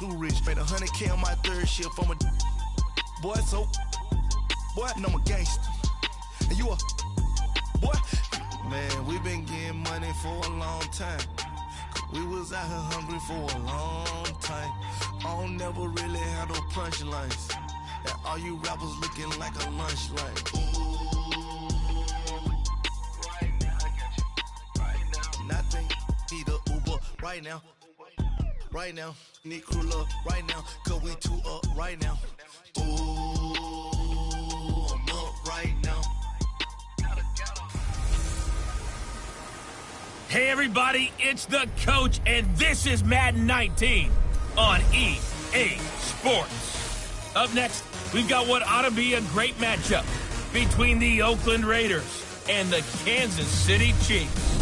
too rich. Made 100K on my third shift. I'm a boy, so boy, and I'm a gangster. And you a boy. Man, we been getting money for a long time. We was out here hungry for a long time. I don't never really have no punchlines. And all you rappers looking like a lunch line. Right now, I got you. Right now. Nothing. Need a Uber right now. Right now. Need crew love right now. Cause we two up right now. Ooh, I'm up right now. Hey everybody, it's the coach, and this is Madden 19 on EA Sports. Up next, we've got what ought to be a great matchup between the Oakland Raiders and the Kansas City Chiefs.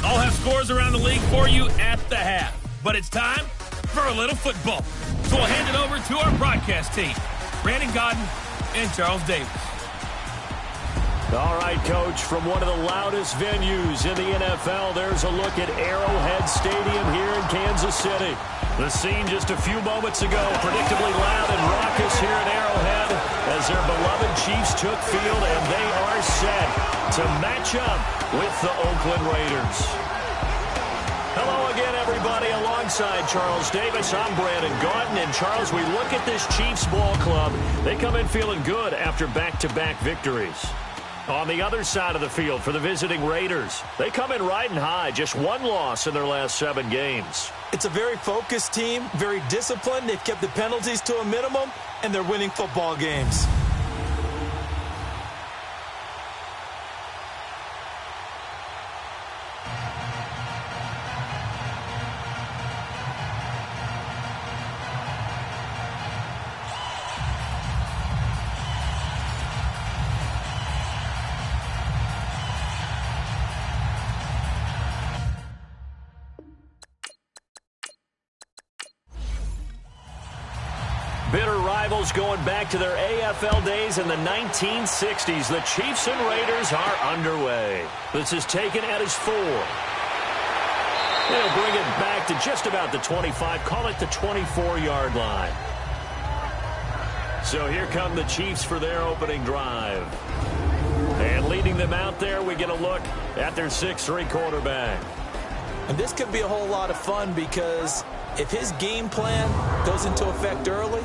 I'll have scores around the league for you at the half, but it's time for a little football. So we'll hand it over to our broadcast team, Brandon Godden and Charles Davis. All right, Coach, from one of the loudest venues in the NFL, there's a look at Arrowhead Stadium here in Kansas City. The scene just a few moments ago, predictably loud and raucous here at Arrowhead as their beloved Chiefs took field, and they are set to match up with the Oakland Raiders. Hello again, everybody. Alongside Charles Davis, I'm Brandon Gaudin. And, Charles, we look at this Chiefs ball club. They come in feeling good after back-to-back victories. On the other side of the field for the visiting Raiders, they come in riding high, just one loss in their last 7 games. It's a very focused team, very disciplined. They've kept the penalties to a minimum, and they're winning football games. Bitter rivals going back to their AFL days in the 1960s. The Chiefs and Raiders are underway. This is taken at his 4. They'll bring it back to just about the 25. Call it the 24-yard line. So here come the Chiefs for their opening drive. And leading them out there, we get a look at their 6'3 quarterback. And this could be a whole lot of fun because if his game plan goes into effect early,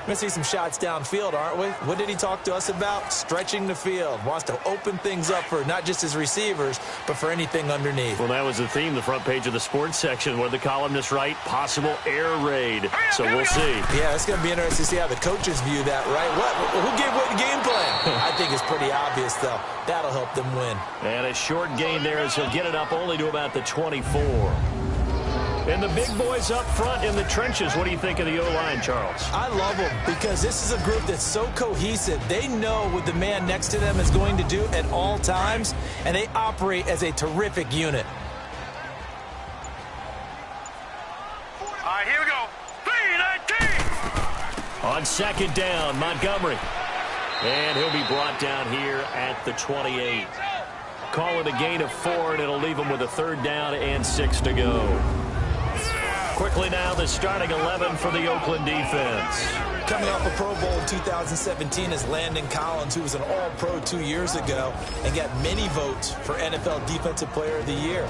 we're going to see some shots downfield, aren't we? What did he talk to us about? Stretching the field. Wants to open things up for not just his receivers, but for anything underneath. Well, that was the theme, the front page of the sports section, where the columnists write, possible air raid. So we'll see. Yeah, it's going to be interesting to see how the coaches view that, right? Who gave what game plan? I think it's pretty obvious, though. That'll help them win. And a short gain there as he'll get it up only to about the 24. And the big boys up front in the trenches. What do you think of the O-line, Charles? I love them because this is a group that's so cohesive. They know what the man next to them is going to do at all times, and they operate as a terrific unit. All right, here we go. 3-19. On second down, Montgomery. And he'll be brought down here at the 28. Call it a gain of 4, and it'll leave him with a 3rd down and 6 to go. Quickly now, the starting 11 for the Oakland defense. Coming off a Pro Bowl in 2017 is Landon Collins, who was an All-Pro 2 years ago and got many votes for NFL Defensive Player of the Year.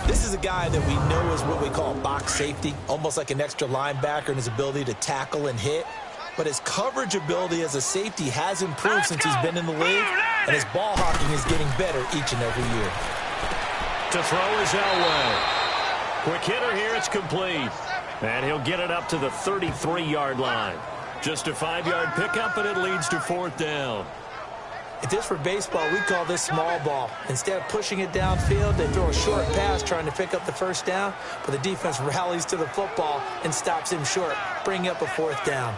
This is a guy that we know is what we call box safety, almost like an extra linebacker in his ability to tackle and hit. But his coverage ability as a safety has improved since he's been in the league, and his ball hawking is getting better each and every year. To throw is Elway. Quick hitter here, it's complete. And he'll get it up to the 33-yard line. Just a 5-yard pickup, and it leads to 4th down. If this were baseball, we'd call this small ball. Instead of pushing it downfield, they throw a short pass trying to pick up the 1st down, but the defense rallies to the football and stops him short, bringing up a 4th down.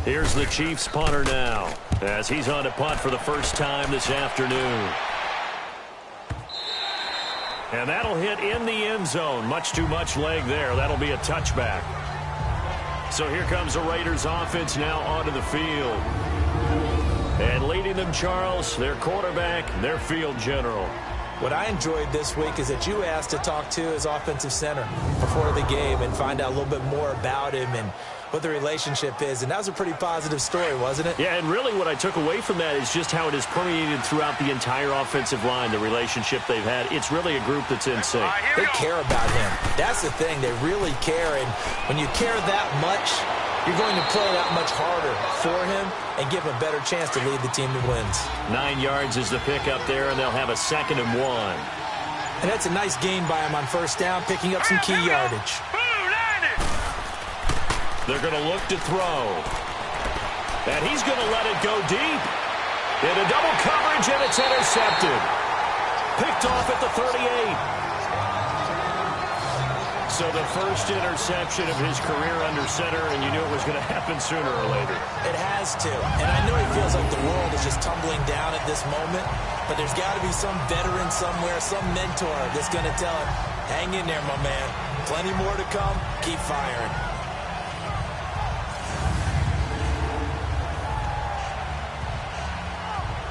Here's the Chiefs punter now, as he's on to punt for the first time this afternoon. And that'll hit in the end zone. Much too much leg there. That'll be a touchback. So here comes the Raiders offense now onto the field. And leading them, Charles, their quarterback, their field general. What I enjoyed this week is that you asked to talk to his offensive center before the game and find out a little bit more about him and what the relationship is. And that was a pretty positive story, wasn't it? Yeah, and really what I took away from that is just how it has permeated throughout the entire offensive line, the relationship they've had. It's really a group that's in sync. They care about him. That's the thing. They really care. And when you care that much, you're going to play that much harder for him and give him a better chance to lead the team to wins. 9 yards is the pickup there, and they'll have a 2nd and 1. And that's a nice gain by him on first down, picking up some key yardage. They're going to look to throw. And he's going to let it go deep. Into double coverage, and it's intercepted. Picked off at the 38. So the first interception of his career under center, and you knew it was going to happen sooner or later. It has to. And I know he feels like the world is just tumbling down at this moment, but there's got to be some veteran somewhere, some mentor that's going to tell him, hang in there, my man. Plenty more to come. Keep firing.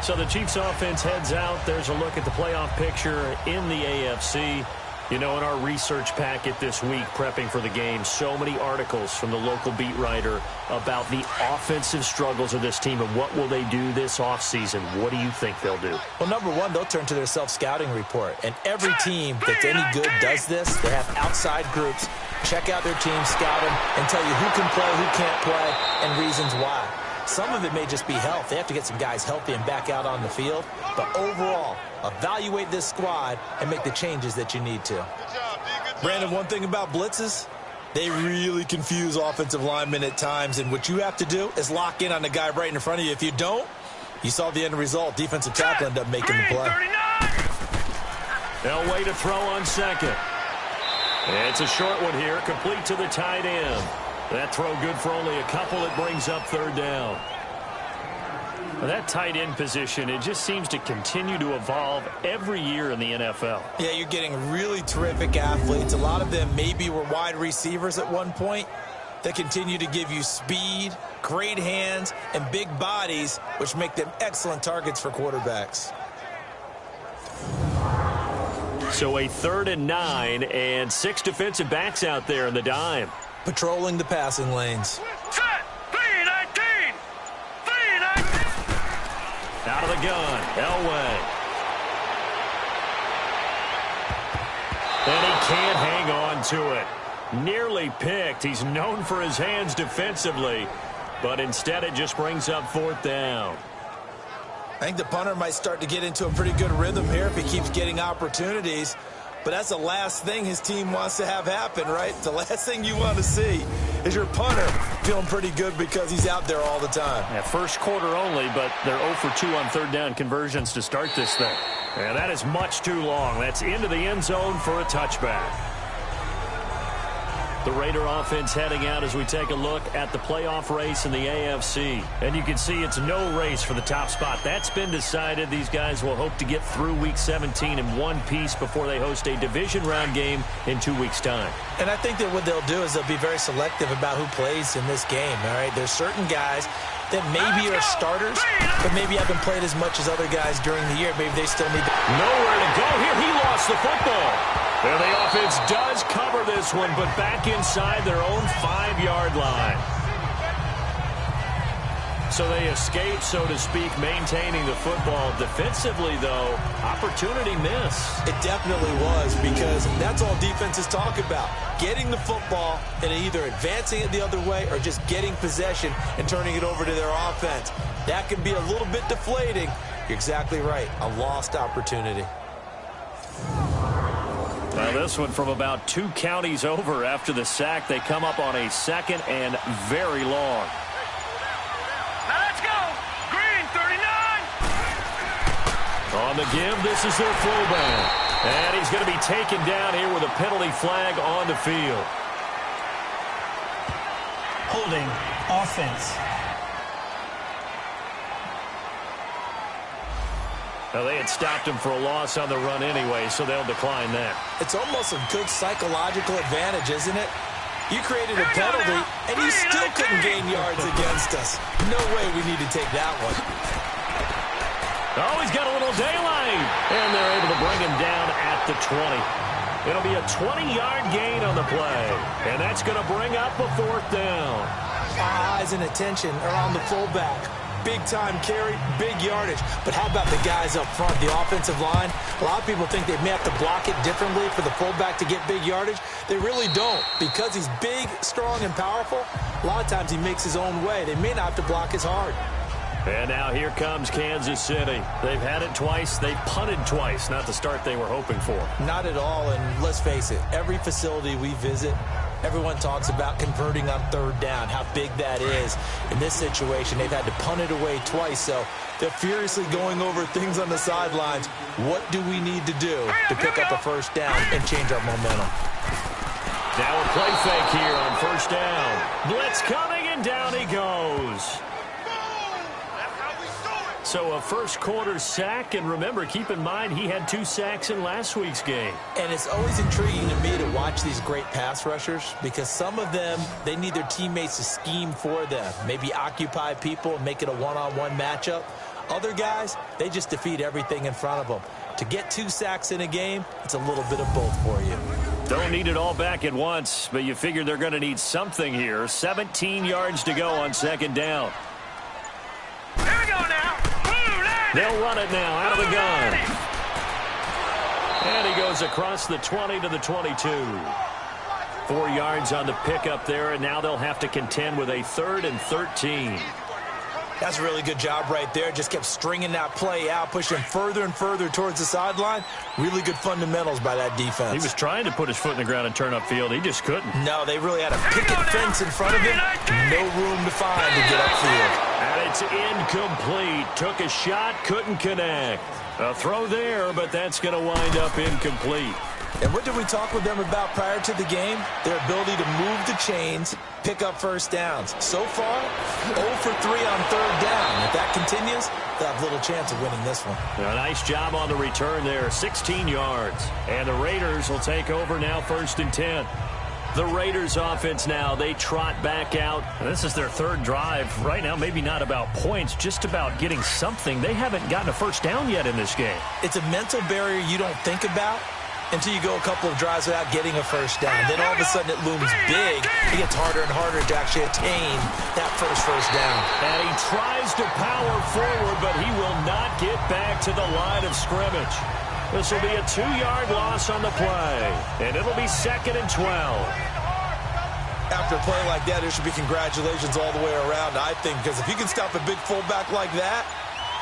So the Chiefs offense heads out. There's a look at the playoff picture in the AFC. You know, in our research packet this week, prepping for the game, so many articles from the local beat writer about the offensive struggles of this team and what will they do this offseason. What do you think they'll do? Well, number one, they'll turn to their self-scouting report. And every team that's any good does this. They have outside groups. Check out their team, scout them, and tell you who can play, who can't play, and reasons why. Some of it may just be health. They have to get some guys healthy and back out on the field. But overall, evaluate this squad and make the changes that you need to. Brandon, one thing about blitzes, they really confuse offensive linemen at times. And what you have to do is lock in on the guy right in front of you. If you don't, you saw the end result. Defensive tackle ended up making the play. Elway to throw on 2nd. It's a short one here, complete to the tight end. That throw good for only a couple. It brings up 3rd down. Well, that tight end position, it just seems to continue to evolve every year in the NFL. Yeah, you're getting really terrific athletes. A lot of them maybe were wide receivers at one point that continue to give you speed, great hands, and big bodies, which make them excellent targets for quarterbacks. So a 3rd and 9 and 6 defensive backs out there in the dime. Patrolling the passing lanes. Out of the gun, Elway. And he can't hang on to it. Nearly picked. He's known for his hands defensively, but instead it just brings up 4th down. I think the punter might start to get into a pretty good rhythm here if he keeps getting opportunities. But that's the last thing his team wants to have happen, right? The last thing you want to see is your punter feeling pretty good because he's out there all the time. Yeah, first quarter only, but they're 0 for 2 on 3rd down conversions to start this thing. And that is much too long. That's into the end zone for a touchback. The Raider offense heading out as we take a look at the playoff race in the AFC. And you can see it's no race for the top spot. That's been decided. These guys will hope to get through Week 17 in one piece before they host a division round game in 2 weeks' time. And I think that what they'll do is they'll be very selective about who plays in this game, all right? There's certain guys that maybe are starters, but maybe haven't played as much as other guys during the year. Maybe they still need to... Nowhere to go here. He lost the football. And the offense does cover this one, but back inside their own 5-yard line. So they escape, so to speak, maintaining the football. Defensively, though, opportunity miss. It definitely was, because that's all defenses talk about. Getting the football and either advancing it the other way or just getting possession and turning it over to their offense. That can be a little bit deflating. You're exactly right. A lost opportunity. Well, this one from about 2 counties over after the sack. They come up on a 2nd and very long. Now let's go. Green, 39. On the give, this is their fullback. And he's going to be taken down here with a penalty flag on the field. Holding offense. Now, they had stopped him for a loss on the run anyway, so they'll decline that. It's almost a good psychological advantage, isn't it? You created a penalty, and you still couldn't gain yards against us. No way we need to take that one. Oh, he's got a little daylight. And they're able to bring him down at the 20. It'll be a 20-yard gain on the play. And that's going to bring up a 4th down. Eyes and attention are on the fullback. Big-time carry, big yardage. But how about the guys up front, the offensive line? A lot of people think they may have to block it differently for the fullback to get big yardage. They really don't. Because he's big, strong, and powerful, a lot of times he makes his own way. They may not have to block as hard. And now here comes Kansas City. They've had it twice. They've punted twice. Not the start they were hoping for. Not at all, and let's face it, every facility we visit, everyone talks about converting on 3rd down, how big that is. In this situation, they've had to punt it away twice, so they're furiously going over things on the sidelines. What do we need to do to pick up a 1st down and change our momentum? Now a play fake here on 1st down. Blitz coming, and down he goes. So a first-quarter sack, and remember, keep in mind, he had 2 sacks in last week's game. And it's always intriguing to me to watch these great pass rushers because some of them, they need their teammates to scheme for them, maybe occupy people and make it a one-on-one matchup. Other guys, they just defeat everything in front of them. To get 2 sacks in a game, it's a little bit of both for you. Don't need it all back at once, but you figure they're going to need something here. 17 yards to go on 2nd down. Here we go now. They'll run it now out of the gun. And he goes across the 20 to the 22. 4 yards on the pickup there, and now they'll have to contend with a 3rd and 13. That's a really good job right there. Just kept stringing that play out, pushing further and further towards the sideline. Really good fundamentals by that defense. He was trying to put his foot in the ground and turn upfield. He just couldn't. No, they really had a picket fence in front of him. No room to find to get upfield. And it's incomplete. Took a shot, couldn't connect. A throw there, but that's going to wind up incomplete. And what did we talk with them about prior to the game? Their ability to move the chains, pick up 1st downs. So far, 0 for 3 on 3rd down. If that continues, they'll have little chance of winning this one. A nice job on the return there, 16 yards. And the Raiders will take over now 1st and 10. The Raiders offense now, they trot back out. This is their 3rd drive. Right now, maybe not about points, just about getting something. They haven't gotten a 1st down yet in this game. It's a mental barrier you don't think about until you go a couple of drives without getting a 1st down. Then all of a sudden it looms big. It gets harder and harder to actually attain that first down. And he tries to power forward, but he will not get back to the line of scrimmage. This will be a 2-yard loss on the play, and it'll be 2nd and 12. After a play like that, there should be congratulations all the way around, I think, because if you can stop a big fullback like that,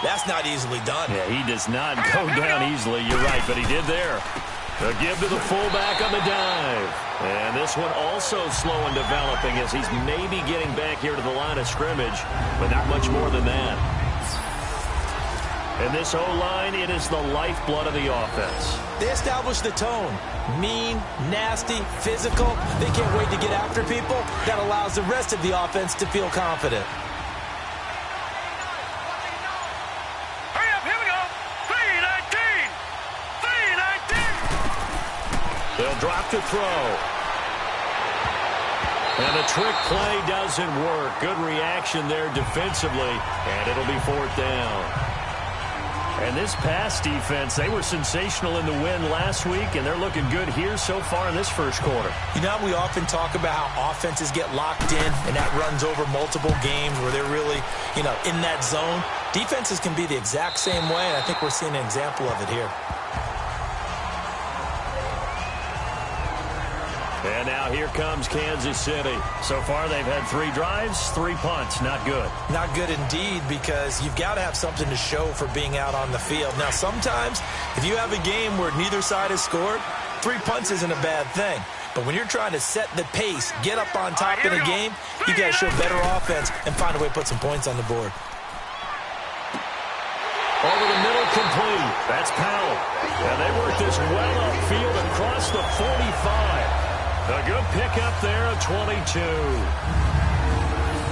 that's not easily done. Yeah, he does not go down easily. You're right, but he did there. A give to the fullback on the dive. And this one also slow in developing as he's maybe getting back here to the line of scrimmage, but not much more than that. And this O-line, it is the lifeblood of the offense. They establish the tone. Mean, nasty, physical. They can't wait to get after people. That allows the rest of the offense to feel confident. Hurry up, here we go. 3-19. They'll drop to throw. And the trick play doesn't work. Good reaction there defensively. And it'll be 4th down. And this pass defense, they were sensational in the win last week, and they're looking good here so far in this 1st quarter. You know, we often talk about how offenses get locked in, and that runs over multiple games where they're really, in that zone. Defenses can be the exact same way, and I think we're seeing an example of it here. And now here comes Kansas City. So far, they've had 3 drives, 3 punts. Not good. Not good indeed, because you've got to have something to show for being out on the field. Now, sometimes, if you have a game where neither side has scored, 3 punts isn't a bad thing. But when you're trying to set the pace, get up on top in a game, you got to show better offense and find a way to put some points on the board. Over the middle, complete. That's Powell. And they work this well upfield across the 45. A good pickup there at 22.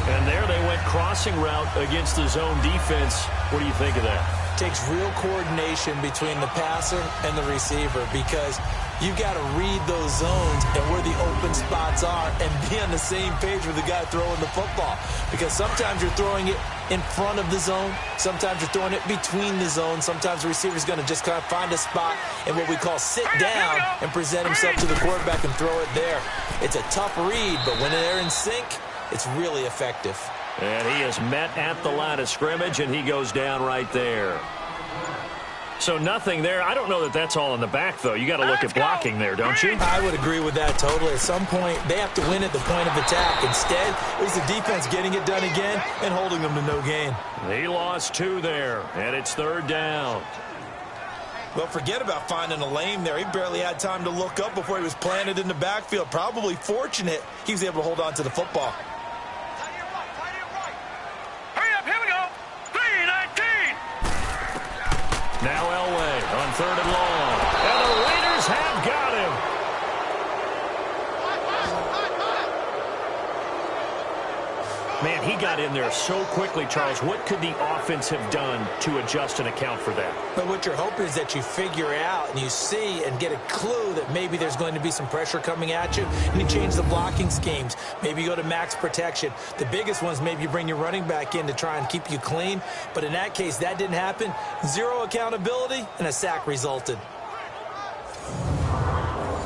And there they went crossing route against the zone defense. What do you think of that? Takes real coordination between the passer and the receiver, because You've got to read those zones and where the open spots are and be on the same page with the guy throwing the football. Because sometimes you're throwing it in front of the zone. Sometimes you're throwing it between the zones. Sometimes the receiver's going to just kind of find a spot and what we call sit down and present himself to the quarterback and throw it there. It's a tough read, but when they're in sync, it's really effective. And he is met at the line of scrimmage, and he goes down right there. So nothing there. I don't know that that's all in the back, though. You got to look at blocking there, don't you? I would agree with that totally. At some point, they have to win at the point of attack. Instead, it was the defense getting it done again and holding them to no gain. He lost 2 there, and it's 3rd down. Well, forget about finding a lane there. He barely had time to look up before he was planted in the backfield. Probably fortunate he was able to hold on to the football. Now Elway on 3rd and long. And the Raiders have got him. Man, he got in there so quickly, Charles. What could the offense have done to adjust and account for that? But what you're hoping is that you figure out and you see and get a clue that maybe there's going to be some pressure coming at you, and you change the blocking schemes. Maybe you go to max protection. The biggest ones, maybe you bring your running back in to try and keep you clean. But in that case, that didn't happen. 0 accountability, and a sack resulted.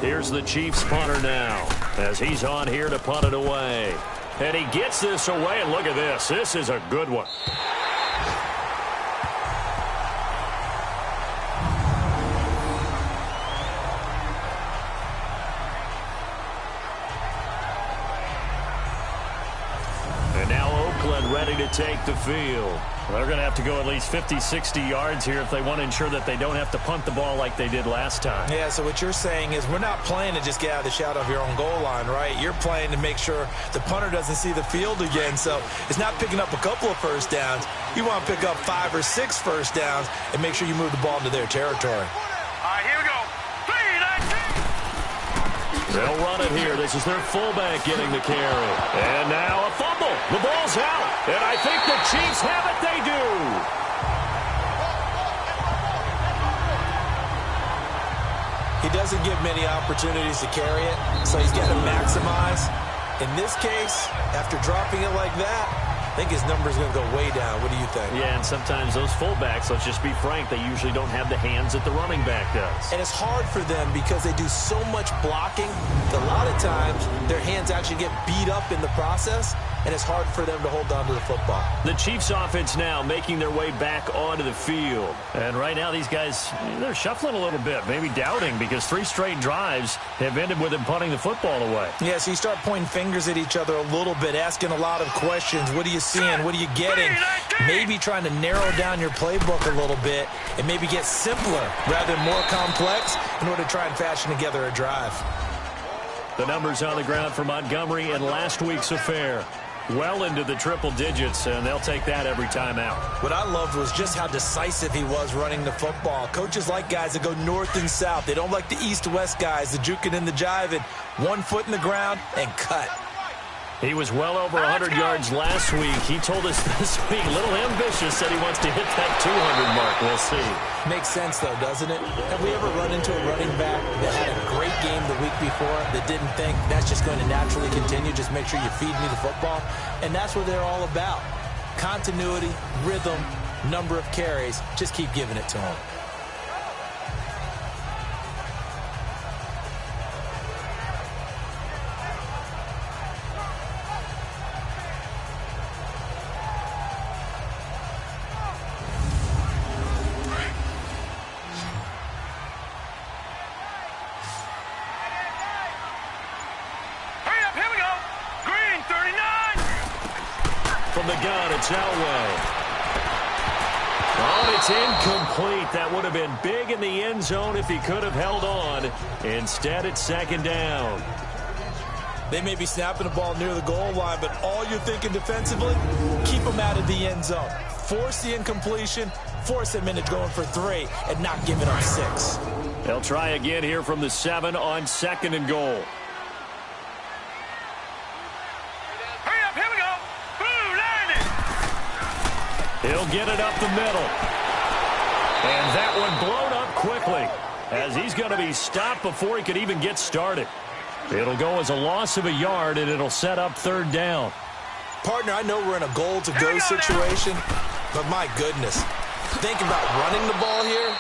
Here's the Chiefs punter now as he's on here to punt it away. And he gets this away, and look at this. This is a good one. And now Oakland ready to take the field. They're going to have to go at least 50, 60 yards here if they want to ensure that they don't have to punt the ball like they did last time. Yeah, so what you're saying is we're not playing to just get out of the shadow of your own goal line, right? You're playing to make sure the punter doesn't see the field again. So it's not picking up a couple of first downs. You want to pick up 5 or 6 first downs and make sure you move the ball into their territory. All right, here we go. 3-19. They'll run it here. This is their fullback getting the carry. And now a fumble. The ball's out. And I think the Chiefs have it. They do. He doesn't give many opportunities to carry it, so he's got to maximize. In this case, after dropping it like that, I think his number is going to go way down. What do you think? Yeah, and sometimes those fullbacks, let's just be frank, they usually don't have the hands that the running back does. And it's hard for them because they do so much blocking that a lot of times their hands actually get beat up in the process, and it's hard for them to hold on to the football. The Chiefs offense now making their way back onto the field. And right now these guys, they're shuffling a little bit, maybe doubting, because 3 straight drives have ended with them punting the football away. Yeah, so you start pointing fingers at each other a little bit, asking a lot of questions. What are you seeing? What are you getting? Maybe trying to narrow down your playbook a little bit and maybe get simpler rather than more complex in order to try and fashion together a drive. The numbers on the ground for Montgomery in last week's affair. Well into the triple digits, and they'll take that every time out. What I loved was just how decisive he was running the football. Coaches like guys that go north and south. They don't like the east-west guys, the juking and the jiving. 1 foot in the ground and cut. He was well over 100 yards last week. He told us this week, a little ambitious, said he wants to hit that 200 mark. We'll see. Makes sense, though, doesn't it? Have we ever run into a running back that had a great game the week before that didn't think that's just going to naturally continue, just make sure you feed me the football? And that's what they're all about. Continuity, rhythm, number of carries. Just keep giving it to them. From the gun, it's Elway. Oh, it's incomplete. That would have been big in the end zone if he could have held on. Instead, it's 2nd down. They may be snapping the ball near the goal line, but all you're thinking defensively, keep them out of the end zone. Force the incompletion, force them into going for 3, and not giving up 6. They'll try again here from the 7 on 2nd and goal. He'll get it up the middle. And that one blown up quickly. as he's going to be stopped before he could even get started. It'll go as a loss of a yard, and it'll set up third down. Partner, I know we're in a goal-to-go situation, but my goodness. Think about running the ball here.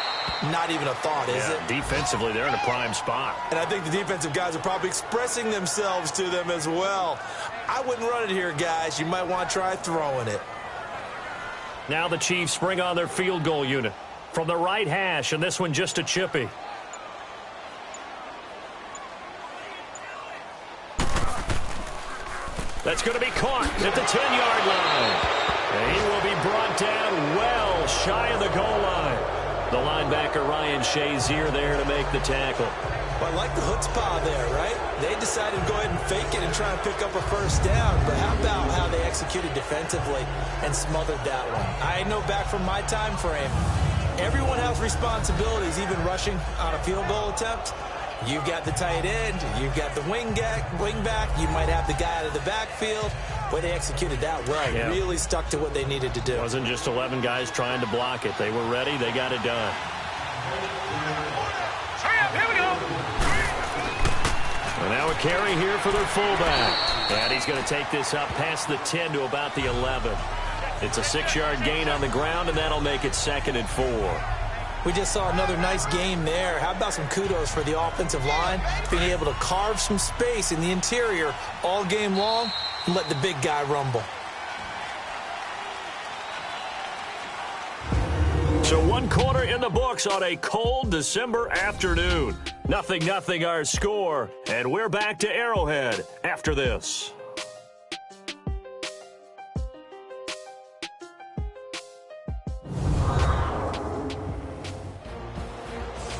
Not even a thought, is it? Defensively, they're in a prime spot. And I think the defensive guys are probably expressing themselves to them as well. I wouldn't run it here, guys. You might want to try throwing it. Now the Chiefs bring on their field goal unit from the right hash, and this one just a chippy. That's going to be caught at the 10-yard line. And he will be brought down well shy of the goal line. The linebacker, Ryan Shazier, there to make the tackle. Well, I like the chutzpah there, right? They decided to go ahead and fake it and try and pick up a first down. But how about how they executed defensively and smothered that one? I know back from my time frame, everyone has responsibilities, even rushing on a field goal attempt. You've got the tight end, you've got the wing back, you might have the guy out of the backfield. But they executed that well. Yeah. Really stuck to what they needed to do. It wasn't just 11 guys trying to block it. They were ready. They got it done. Hurry up, here we go. And now a carry here for their fullback. And he's going to take this up past the 10 to about the 11. It's a 6-yard gain on the ground, and that'll make it 2nd and 4. We just saw another nice game there. How about some kudos for the offensive line, being able to carve some space in the interior all game long and let the big guy rumble. So 1 quarter in the books on a cold December afternoon. 0-0 our score, and we're back to Arrowhead after this.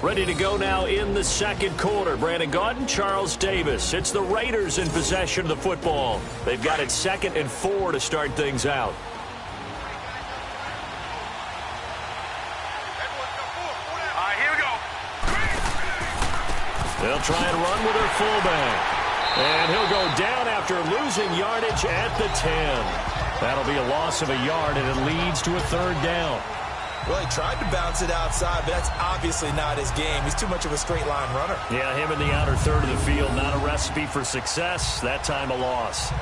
Ready to go now in the 2nd quarter. Brandon Gaudin, Charles Davis. It's the Raiders in possession of the football. They've got it 2nd and 4 to start things out. All right, here we go. They'll try and run with their fullback. And he'll go down after losing yardage at the 10. That'll be a loss of a yard, and it leads to a 3rd down. Well, he tried to bounce it outside, but that's obviously not his game. He's too much of a straight-line runner. Yeah, him in the outer third of the field, not a recipe for success. That time a loss.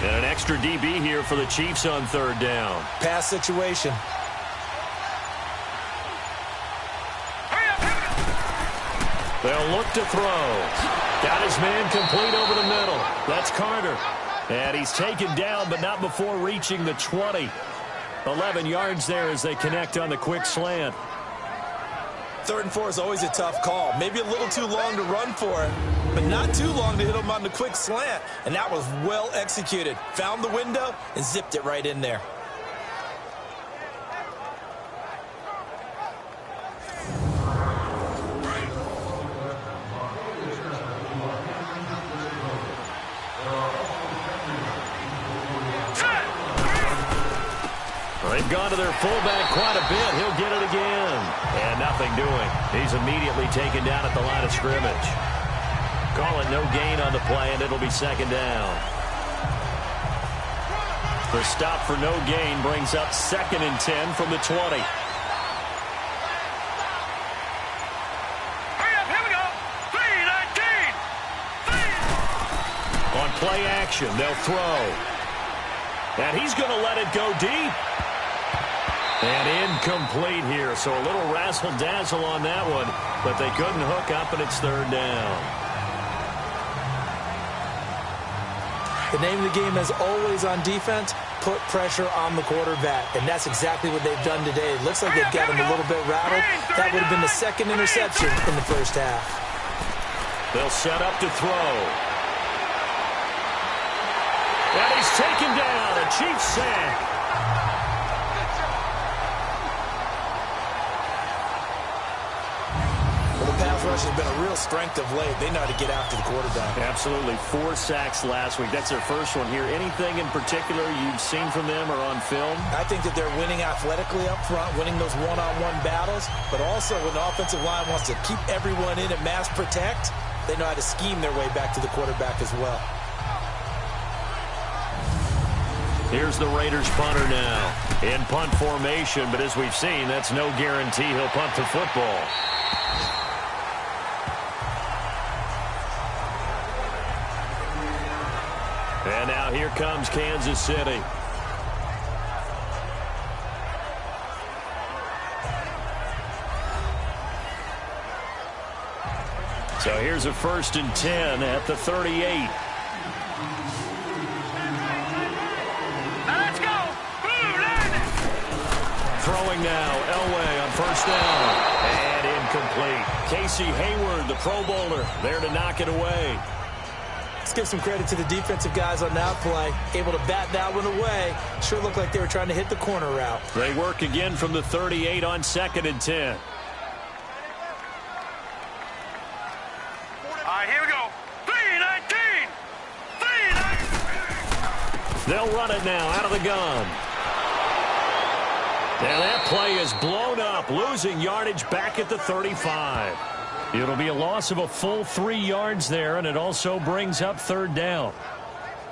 And an extra DB here for the Chiefs on 3rd down. Pass situation. They'll look to throw. Got his man complete over the middle. That's Carter. And he's taken down, but not before reaching the 20. 11 yards there as they connect on the quick slant. 3rd and 4 is always a tough call. Maybe a little too long to run for it, but not too long to hit him on the quick slant. And that was well executed. Found the window and zipped it right in there. They've gone to their fullback quite a bit. He'll get it again. And nothing doing. He's immediately taken down at the line of scrimmage. Call it no gain on the play, and it'll be 2nd down. The stop for no gain brings up 2nd and 10 from the 20. Hurry up, here we go. 3-19. On play action, they'll throw. And he's going to let it go deep. And incomplete here, so a little razzle-dazzle on that one, but they couldn't hook up, and it's 3rd down. The name of the game, as always on defense, put pressure on the quarterback, and that's exactly what they've done today. It looks like they've got him a little bit rattled. That would have been the 2nd interception in the 1st half. They'll set up to throw. And he's taken down, a Chiefs sack. Rush has been a real strength of late. They know how to get after the quarterback. Absolutely. 4 sacks last week. That's their first one here. Anything in particular you've seen from them or on film? I think that they're winning athletically up front, winning those one-on-one battles, but also when the offensive line wants to keep everyone in and mass protect, they know how to scheme their way back to the quarterback as well. Here's the Raiders punter now in punt formation, but as we've seen, that's no guarantee he'll punt the football. And now here comes Kansas City. So here's a 1st and 10 at the 38. Now let's go. Blue line. Throwing now, Elway on 1st down. And incomplete. Casey Hayward, the Pro Bowler, there to knock it away. Let's give some credit to the defensive guys on that play. Able to bat that one away. Sure looked like they were trying to hit the corner route. They work again from the 38 on 2nd and 10. All right, here we go. 3-19. 3-19. They'll run it now out of the gun. And that play is blown up, losing yardage back at the 35. It'll be a loss of a full 3 yards there, and it also brings up 3rd down.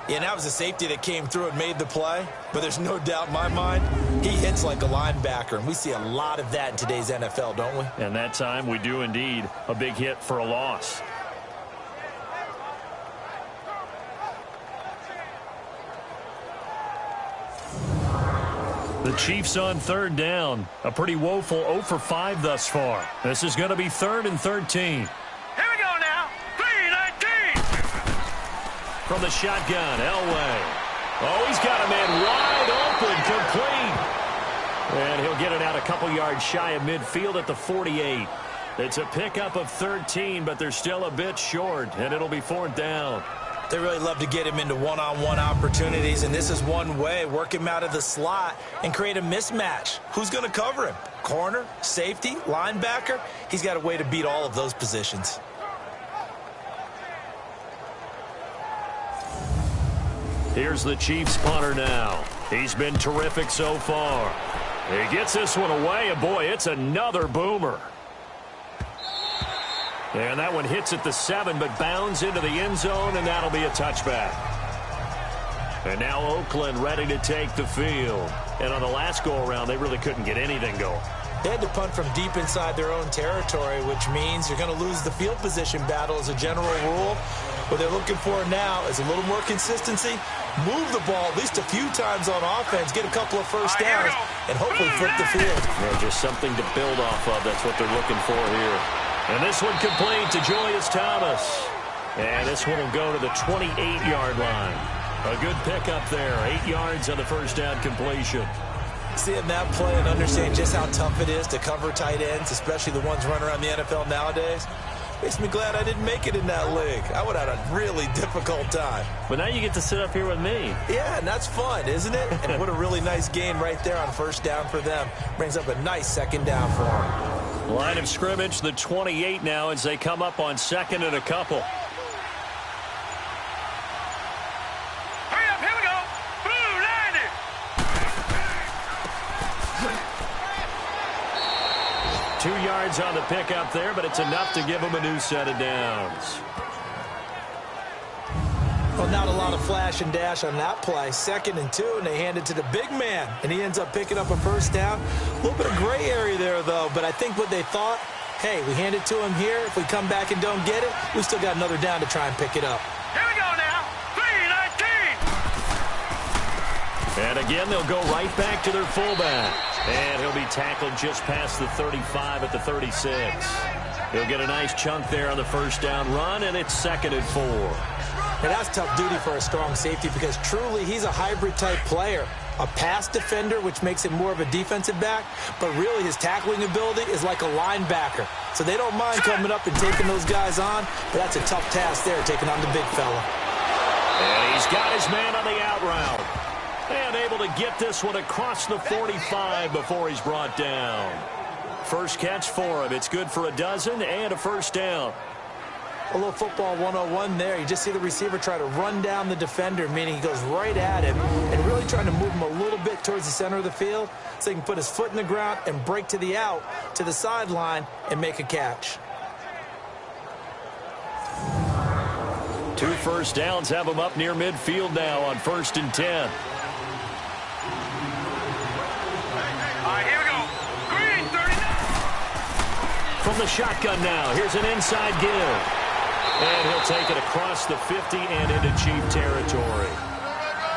Yeah, and that was a safety that came through and made the play. But there's no doubt in my mind, he hits like a linebacker. And we see a lot of that in today's NFL, don't we? And that time we do indeed. A big hit for a loss. The Chiefs on 3rd down. A pretty woeful 0 for 5 thus far. This is going to be 3rd and 13. Here we go now. 3-19. From the shotgun, Elway. Oh, he's got a man wide open, complete. And he'll get it out a couple yards shy of midfield at the 48. It's a pickup of 13, but they're still a bit short, and it'll be 4th down. They really love to get him into one-on-one opportunities, and this is one way. Work him out of the slot and create a mismatch. Who's going to cover him? Corner, safety, linebacker? He's got a way to beat all of those positions. Here's the Chiefs punter now. He's been terrific so far. He gets this one away, and boy, it's another boomer. And that one hits at the 7, but bounds into the end zone, and that'll be a touchback. And now Oakland ready to take the field. And on the last go-around, they really couldn't get anything going. They had to punt from deep inside their own territory, which means you're going to lose the field position battle as a general rule. What they're looking for now is a little more consistency, move the ball at least a few times on offense, get a couple of first downs, and hopefully flip the field. Yeah, just something to build off of. That's what they're looking for here. And this one complete to Julius Thomas. And this one will go to the 28-yard line. A good pickup there. 8 yards on the first down completion. Seeing that play and understanding just how tough it is to cover tight ends, especially the ones running around the NFL nowadays, makes me glad I didn't make it in that league. I would have had a really difficult time. But now you get to sit up here with me. Yeah, and that's fun, isn't it? And what a really nice game right there on first down for them. Brings up a nice 2nd down for them. Line of scrimmage, the 28 now as they come up on 2nd and a couple. Hurry up, here we go. Blue line. 2 yards on the pickup there, but it's enough to give them a new set of downs. Well, not a lot of flash and dash on that play. 2nd and 2, and they hand it to the big man, and he ends up picking up a first down. A little bit of gray area there, though, but I think what they thought, hey, we hand it to him here. If we come back and don't get it, we still got another down to try and pick it up. Here we go now. 3-19. And again, they'll go right back to their fullback. And he'll be tackled just past the 35 at the 36. He'll get a nice chunk there on the first down run, and it's 2nd and 4. And that's tough duty for a strong safety because truly he's a hybrid-type player. A pass defender, which makes him more of a defensive back, but really his tackling ability is like a linebacker. So they don't mind coming up and taking those guys on, but that's a tough task there, taking on the big fella. And he's got his man on the out route. And able to get this one across the 45 before he's brought down. First catch for him. It's good for a dozen and a first down. A little football 101 there. You just see the receiver try to run down the defender, meaning he goes right at him and really trying to move him a little bit towards the center of the field so he can put his foot in the ground and break to the out, to the sideline, and make a catch. 2 first downs have him up near midfield now on 1st and 10. Here we go. Green, 39. From the shotgun now, here's an inside give. And he'll take it across the 50 and into Chief territory.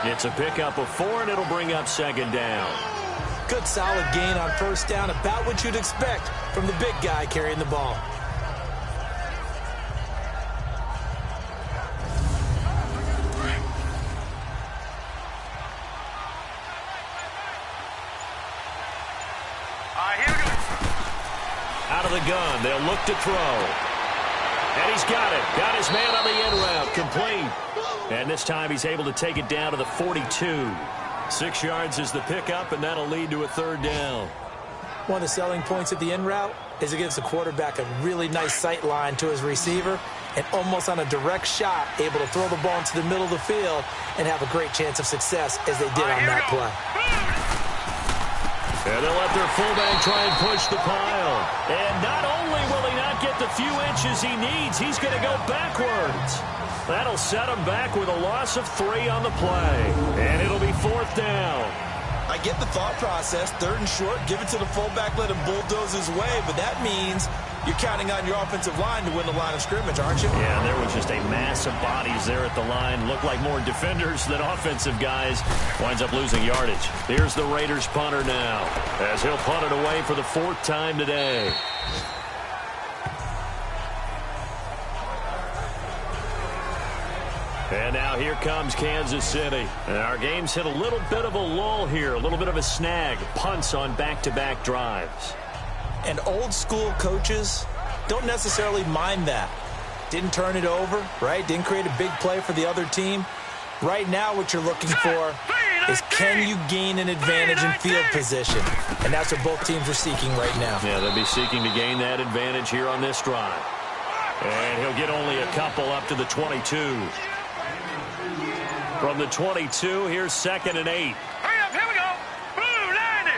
It's a pickup of 4, and it'll bring up second down. Good solid gain on first down, about what you'd expect from the big guy carrying the ball. Here we go. Out of the gun, they'll look to throw. And he's got it. Got his man on the end route. Complete. And this time he's able to take it down to the 42. 6 yards is the pickup, and that'll lead to a third down. One of the selling points of the in route is it gives the quarterback a really nice sight line to his receiver and almost on a direct shot able to throw the ball into the middle of the field and have a great chance of success as they did on that play. And they'll let their fullback try and push the pile. And not only will he not get the few inches he needs, he's going to go backwards. That'll set him back with a loss of 3 on the play. And it'll be 4th down. I get the thought process. 3rd and short, give it to the fullback, let him bulldoze his way. But that means you're counting on your offensive line to win the line of scrimmage, aren't you? Yeah, there was just a mass of bodies there at the line. Looked like more defenders than offensive guys. Winds up losing yardage. Here's the Raiders punter now, as he'll punt it away for the 4th time today. And now here comes Kansas City. And our game's hit a little bit of a lull here, a little bit of a snag. Punts on back-to-back drives. And old school coaches don't necessarily mind that. Didn't turn it over, right? Didn't create a big play for the other team. Right now what you're looking for is can you gain an advantage in field position? And that's what both teams are seeking right now. Yeah, they'll be seeking to gain that advantage here on this drive. And he'll get only a couple up to the 22. From the 22, here's 2nd and 8. Hurry up, here we go. Blue, 90.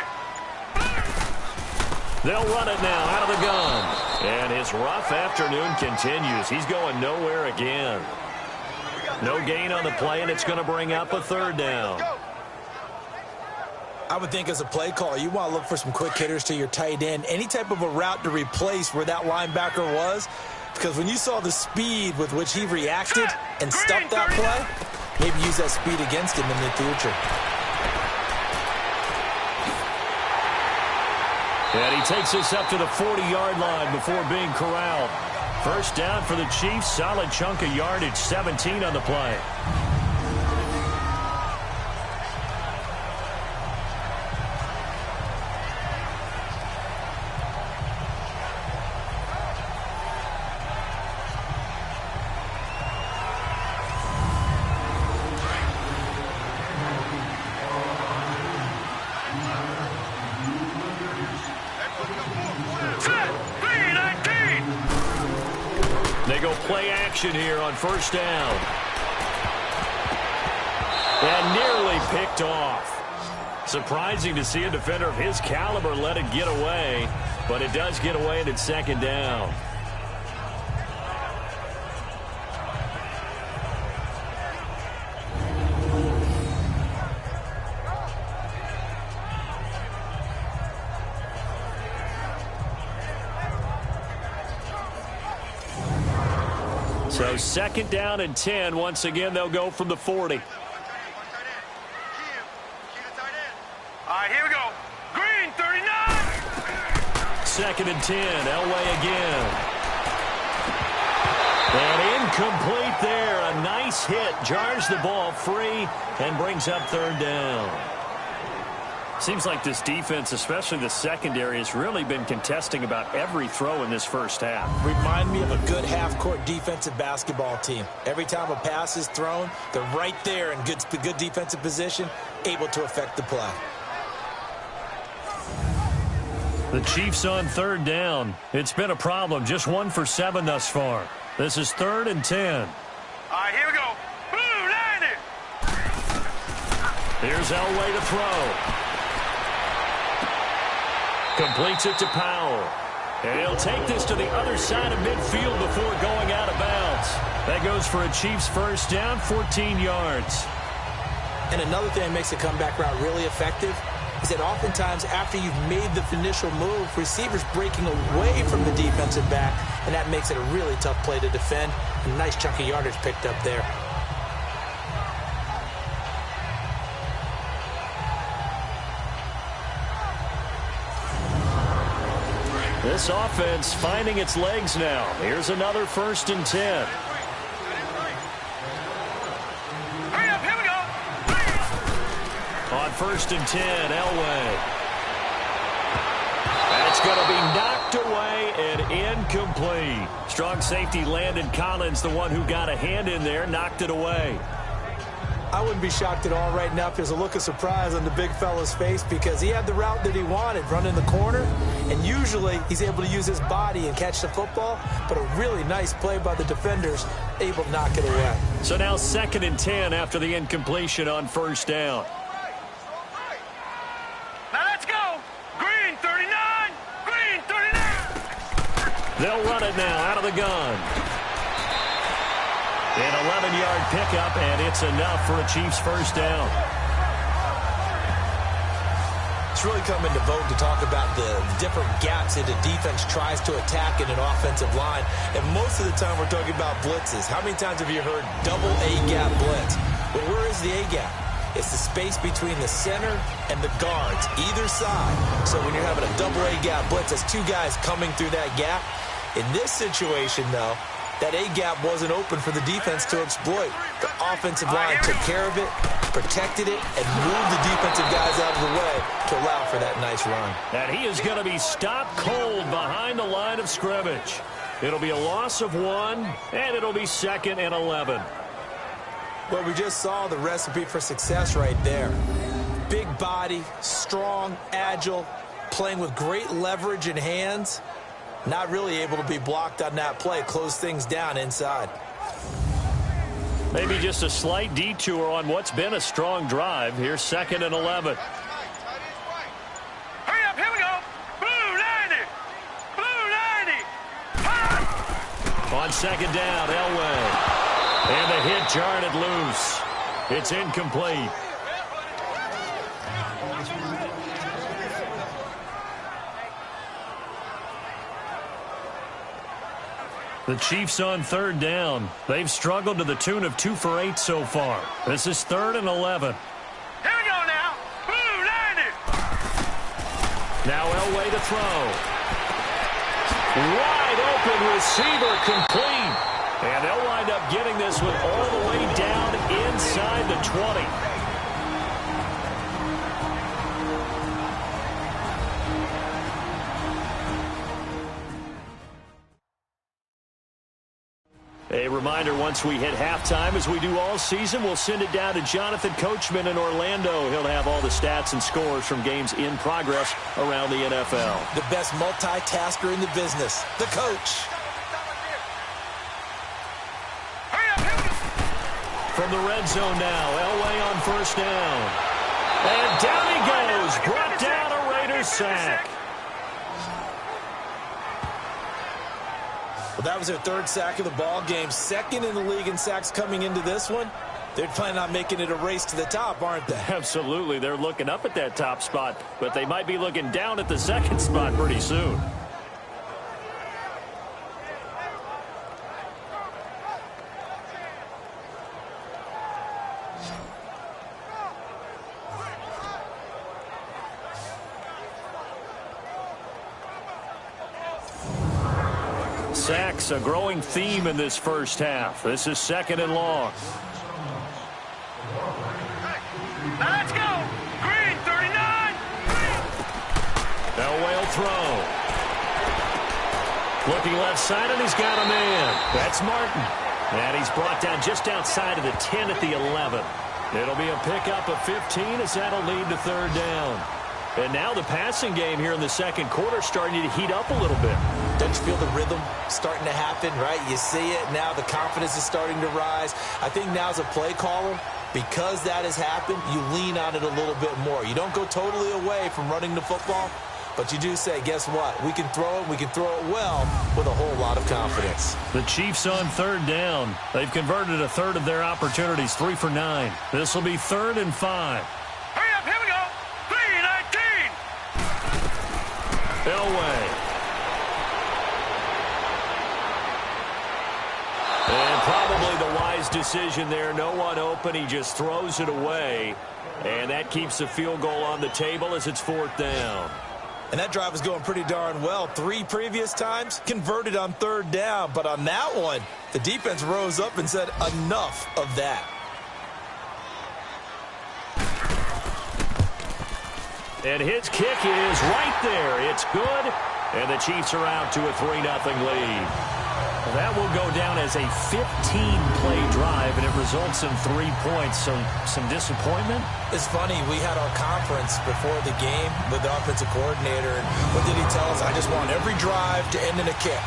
They'll run it now out of the gun. And his rough afternoon continues. He's going nowhere again. No gain on the play, and it's going to bring up a 3rd down. I would think as a play caller, you want to look for some quick hitters to your tight end. Any type of a route to replace where that linebacker was. Because when you saw the speed with which he reacted and stuffed that play, maybe use that speed against him in the future. And he takes us up to the 40-yard line before being corralled. First down for the Chiefs. Solid chunk of yardage, 17 on the play. Play action here on first down. And nearly picked off. Surprising to see a defender of his caliber let it get away, but it does get away and it's 2nd down. So 2nd down and 10. Once again, they'll go from the 40. Here we go. Green, 39. 2nd and 10. Elway again. And incomplete there. A nice hit. Jars the ball free and brings up 3rd down. Seems like this defense, especially the secondary, has really been contesting about every throw in this first half. Remind me of a good half-court defensive basketball team. Every time a pass is thrown, they're right there in good defensive position, able to affect the play. The Chiefs on 3rd down. It's been a problem. Just 1 for 7 thus far. This is 3rd and 10. Here we go. Blue, 90. Here's Elway to throw. Completes it to Powell. And he'll take this to the other side of midfield before going out of bounds. That goes for a Chiefs first down, 14 yards. And another thing that makes a comeback route really effective is that oftentimes after you've made the initial move, receivers breaking away from the defensive back, and that makes it a really tough play to defend. A nice chunk of yardage picked up there. This offense finding its legs now. Here's another 1st and 10. Hurry up, here we go. On 1st and 10, Elway. That's going to be knocked away and incomplete. Strong safety Landon Collins, the one who got a hand in there, knocked it away. I wouldn't be shocked at all right now if there's a look of surprise on the big fella's face because he had the route that he wanted, running the corner, and usually he's able to use his body and catch the football, but a really nice play by the defenders, able to knock it away. So now 2nd and 10 after the incompletion on 1st down. Now let's go. Green 39. Green 39. They'll run it now out of the gun. An 11-yard pickup, and it's enough for a Chiefs 1st down. It's really come into vogue to talk about the different gaps that a defense tries to attack in an offensive line. And most of the time we're talking about blitzes. How many times have you heard double A-gap blitz? Well, where is the A-gap? It's the space between the center and the guards, either side. So when you're having a double A-gap blitz, that's two guys coming through that gap. In this situation, though, that A-gap wasn't open for the defense to exploit. The offensive line took care of it, protected it, and moved the defensive guys out of the way to allow for that nice run. And he is going to be stopped cold behind the line of scrimmage. It'll be a loss of 1, and it'll be 2nd and 11. Well, we just saw the recipe for success right there. Big body, strong, agile, playing with great leverage in hands. Not really able to be blocked on that play, close things down inside. Maybe just a slight detour on what's been a strong drive. Here's 2nd and 11. Hurry up, here we go. Blue 90. Blue 90. On 2nd down, Elway. And the hit jarred it loose. It's incomplete. The Chiefs on 3rd down. They've struggled to the tune of 2 for 8 so far. This is 3rd and 11. Here we go now. Blue 90. Now Elway to throw. Wide open receiver complete. And they'll wind up getting this one all the way down inside the 20. A reminder, once we hit halftime, as we do all season, we'll send it down to Jonathan Coachman in Orlando. He'll have all the stats and scores from games in progress around the NFL. The best multitasker in the business, the coach. From the red zone now, Elway on 1st down. And down he goes, brought down a Raiders sack. Well, that was their 3rd sack of the ball game. 2nd in the league in sacks coming into this one. They're planning on making it a race to the top, aren't they? Absolutely. They're looking up at that top spot, but they might be looking down at the 2nd spot pretty soon. Sacks, a growing theme in this 1st half. This is 2nd and long. Now let's go. Green 39. Elway will throw. Looking left side, and he's got a man. That's Martin. And he's brought down just outside of the 10 at the 11. It'll be a pickup of 15 as that'll lead to 3rd down. And now the passing game here in the 2nd quarter starting to heat up a little bit. Don't you feel the rhythm starting to happen, right? You see it. Now the confidence is starting to rise. I think now as a play caller, because that has happened, you lean on it a little bit more. You don't go totally away from running the football, But you do say, guess what? We can throw it. We can throw it well with a whole lot of confidence. The Chiefs on third down. They've converted a third of their opportunities, 3 for 9. This will be 3rd and 5. Hurry up, here we go. 3-19. Elway. And probably the wise decision there. No one open. He just throws it away. And that keeps the field goal on the table as it's 4th down. And that drive is going pretty darn well. 3 previous times, converted on 3rd down. But on that one, the defense rose up and said, enough of that. And his kick is right there. It's good. And the Chiefs are out to a 3-0 lead. Well, that will go down as a 15-play drive, and it results in 3 points. So some disappointment? It's funny. We had our conference before the game with the offensive coordinator. And what did he tell us? I just want every drive to end in a kick,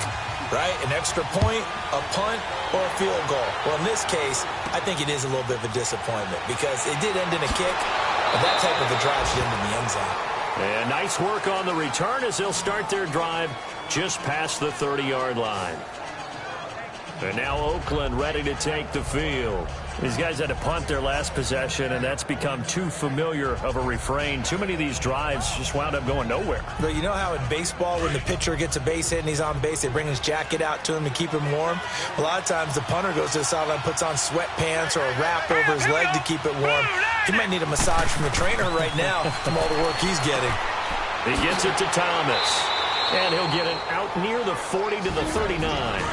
right? An extra point, a punt, or a field goal. Well, in this case, I think it is a little bit of a disappointment because it did end in a kick, but that type of a drive should end in the end zone. And nice work on the return as they'll start their drive just past the 30-yard line. And now Oakland ready to take the field. These guys had to punt their last possession, and that's become too familiar of a refrain. Too many of these drives just wound up going nowhere. But you know how in baseball, when the pitcher gets a base hit and he's on base, they bring his jacket out to him to keep him warm? A lot of times the punter goes to the sideline, puts on sweatpants or a wrap over his leg to keep it warm. He might need a massage from the trainer right now from all the work he's getting. He gets it to Thomas, and he'll get it out near the 40 to the 39.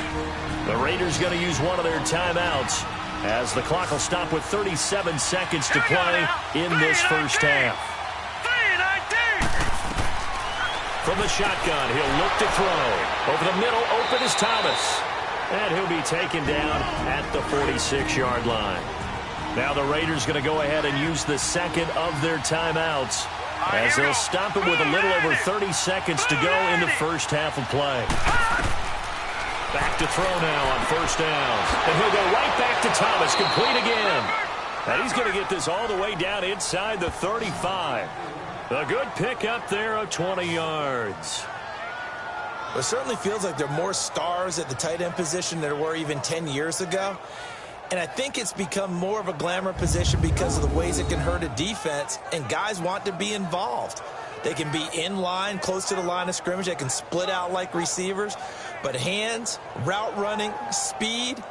The Raiders going to use one of their timeouts as the clock will stop with 37 seconds to play in this first half. From the shotgun, he'll look to throw. Over the middle, open is Thomas. And he'll be taken down at the 46-yard line. Now the Raiders going to go ahead and use the second of their timeouts as they'll stop it with a little over 30 seconds to go in the first half of play. Back to throw now on first down. And he'll go right back to Thomas, complete again. And he's going to get this all the way down inside the 35. A good pick up there of 20 yards. It certainly feels like there are more stars at the tight end position than there were even 10 years ago. And I think it's become more of a glamour position because of the ways it can hurt a defense, and guys want to be involved. They can be in line, close to the line of scrimmage. They can split out like receivers. But hands, route running, speed,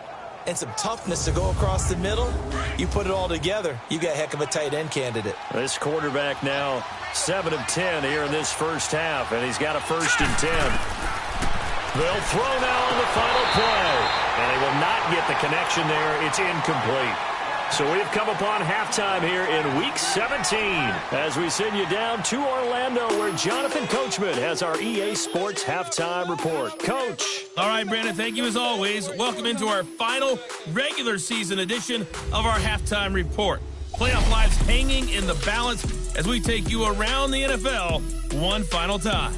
and some toughness to go across the middle, you put it all together, you got a heck of a tight end candidate. This quarterback now 7 of 10 here in this first half, and he's got a 1st and 10. They'll throw now on the final play, and they will not get the connection there. It's incomplete. So we've come upon halftime here in Week 17 as we send you down to Orlando where Jonathan Coachman has our EA Sports Halftime Report. Coach. All right, Brandon, thank you as always. Welcome into our final regular season edition of our Halftime Report. Playoff lives hanging in the balance as we take you around the NFL one final time.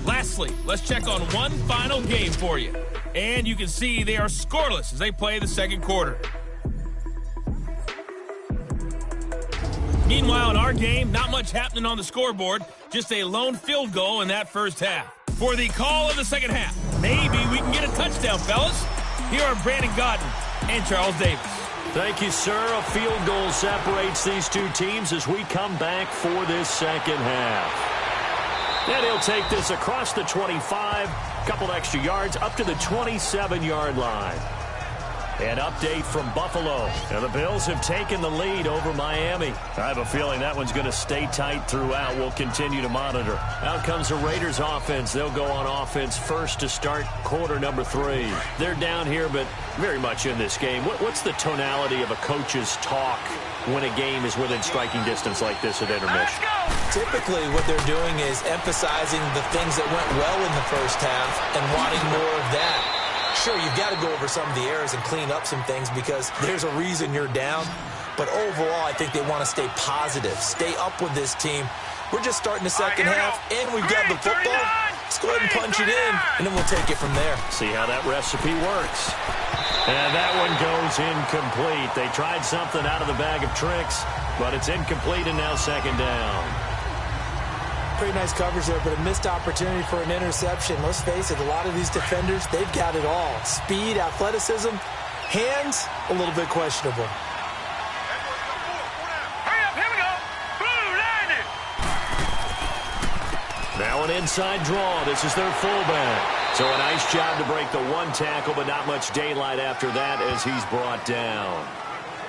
Lastly, let's check on one final game for you. And you can see they are scoreless as they play the second quarter. Meanwhile, in our game, not much happening on the scoreboard. Just a lone field goal in that first half. For the call of the second half, maybe we can get a touchdown, fellas. Here are Brandon Godden and Charles Davis. Thank you, sir. A field goal separates these two teams as we come back for this second half. And he'll take this across the 25, couple extra yards, up to the 27-yard line. An update from Buffalo. And the Bills have taken the lead over Miami. I have a feeling that one's going to stay tight throughout. We'll continue to monitor. Out comes the Raiders offense. They'll go on offense first to start quarter number 3. They're down here, but very much in this game. What's the tonality of a coach's talk when a game is within striking distance like this at intermission? Typically, what they're doing is emphasizing the things that went well in the first half and wanting more of that. Sure, you've got to go over some of the errors and clean up some things because there's a reason you're down. But overall, I think they want to stay positive, stay up with this team. We're just starting the second half, and we've got the football. Let's go ahead and punch it in, and then we'll take it from there. See how that recipe works. And that one goes incomplete. They tried something out of the bag of tricks, but it's incomplete, and now second down. Pretty nice coverage there, but a missed opportunity for an interception. Let's face it, a lot of these defenders, they've got it all. Speed, athleticism, hands, a little bit questionable. Now an inside draw. This is their fullback. So a nice job to break the one tackle, but not much daylight after that as he's brought down.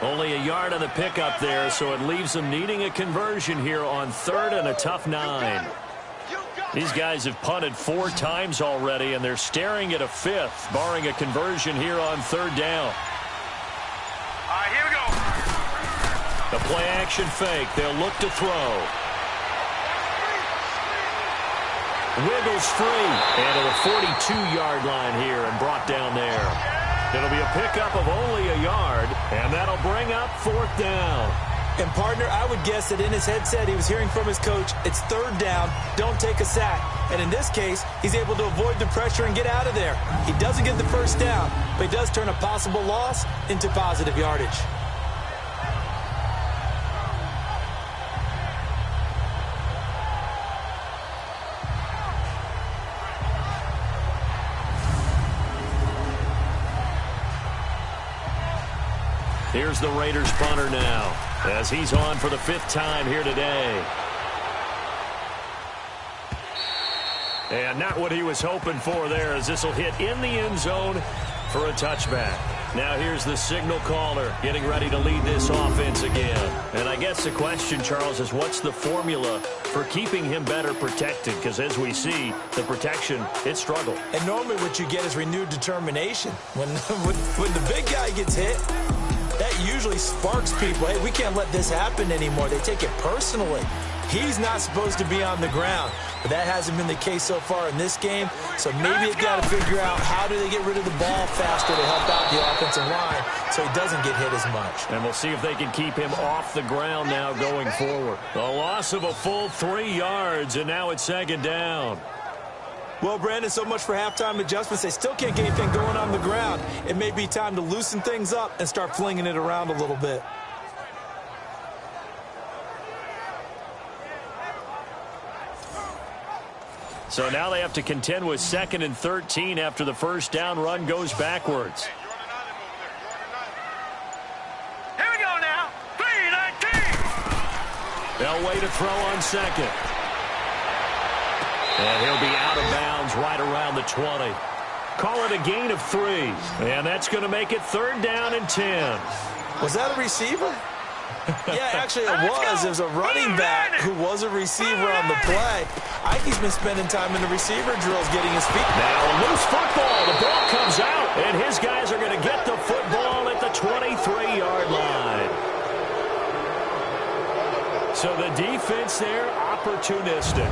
Only a yard on the pickup there, so it leaves them needing a conversion here on 3rd and a tough 9. These guys have punted 4 times already, and they're staring at a 5th, barring a conversion here on 3rd down. All right, here we go. The play action fake. They'll look to throw. Wiggles free, and to the 42-yard line here and brought down there. It'll be a pickup of only a yard, and that'll bring up 4th down. And, partner, I would guess that in his headset he was hearing from his coach, it's 3rd down, don't take a sack. And in this case, he's able to avoid the pressure and get out of there. He doesn't get the first down, but he does turn a possible loss into positive yardage. Here's the Raiders punter now as he's on for the 5th time here today. And not what he was hoping for there, as this will hit in the end zone for a touchback. Now here's the signal caller getting ready to lead this offense again. And I guess the question, Charles, is what's the formula for keeping him better protected? Because as we see, the protection, it struggled. And normally what you get is renewed determination. When the big guy gets hit, that usually sparks people. Hey, we can't let this happen anymore. They take it personally. He's not supposed to be on the ground, but that hasn't been the case so far in this game. So maybe they've got to figure out how do they get rid of the ball faster to help out the offensive line so he doesn't get hit as much. And we'll see if they can keep him off the ground now going forward. A loss of a full 3 yards, and now it's second down. Well, Brandon, so much for halftime adjustments. They still can't get anything going on the ground. It may be time to loosen things up and start flinging it around a little bit. So now they have to contend with 2nd and 13 after the first down run goes backwards. Here we go now. 3-19. They'll wait to throw on 2nd. And he'll be out of bounds right around the 20. Call it a gain of 3. And that's going to make it 3rd down and 10. Was that a receiver? Yeah, actually it was. It was a running back who was a receiver on the play. Ikey's been spending time in the receiver drills getting his feet. Now a loose football. The ball comes out. And his guys are going to get the football at the 23-yard line. So the defense there, opportunistic.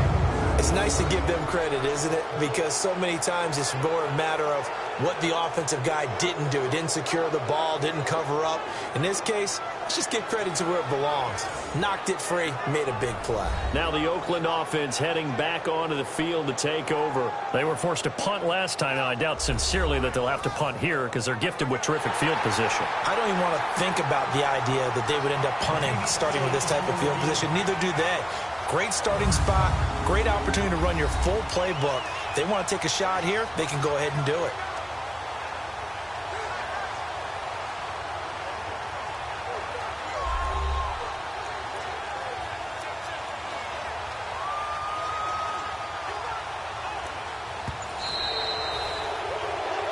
It's nice to give them credit, isn't it? Because so many times it's more a matter of what the offensive guy didn't do. Didn't secure the ball, didn't cover up. In this case, let's just give credit to where it belongs. Knocked it free, made a big play. Now the Oakland offense heading back onto the field to take over. They were forced to punt last time. Now, I doubt sincerely that they'll have to punt here because they're gifted with terrific field position. I don't even want to think about the idea that they would end up punting starting with this type of field position. Neither do they. Great starting spot, great opportunity to run your full playbook. If they want to take a shot here, they can go ahead and do it.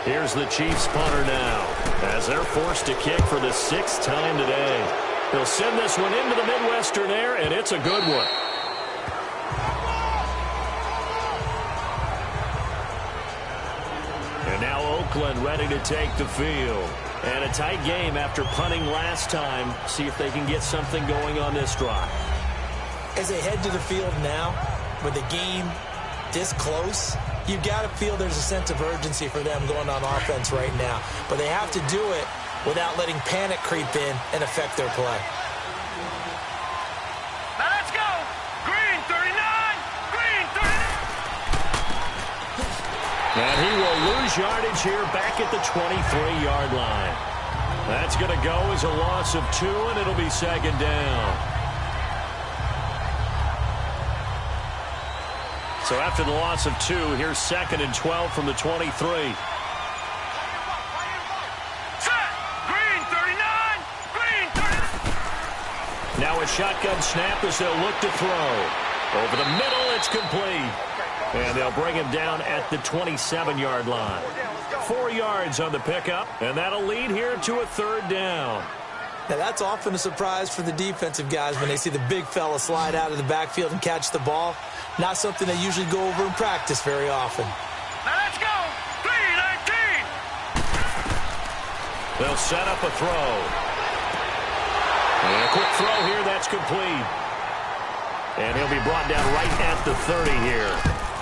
Here's the Chiefs punter now as they're forced to kick for the 6th time today. They'll send this one into the Midwestern air, and it's a good one. And now Oakland ready to take the field. And a tight game after punting last time. See if they can get something going on this drive. As they head to the field now, with the game this close, you've got to feel there's a sense of urgency for them going on offense right now. But they have to do it without letting panic creep in and affect their play. Now let's go. Green 39. Green 39. And he will lose yardage here back at the 23-yard line. That's going to go as a loss of 2, and it'll be second down. So after the loss of 2, here's 2nd and 12 from the 23. Set. Green 39. Green 39. Now a shotgun snap as they'll look to throw. Over the middle, it's complete. And they'll bring him down at the 27-yard line. 4 yards on the pickup, and that'll lead here to a 3rd down. Now, that's often a surprise for the defensive guys when they see the big fella slide out of the backfield and catch the ball. Not something they usually go over in practice very often. Now let's go. 319. They'll set up a throw. And a quick throw here, that's complete. And he'll be brought down right at the 30 here.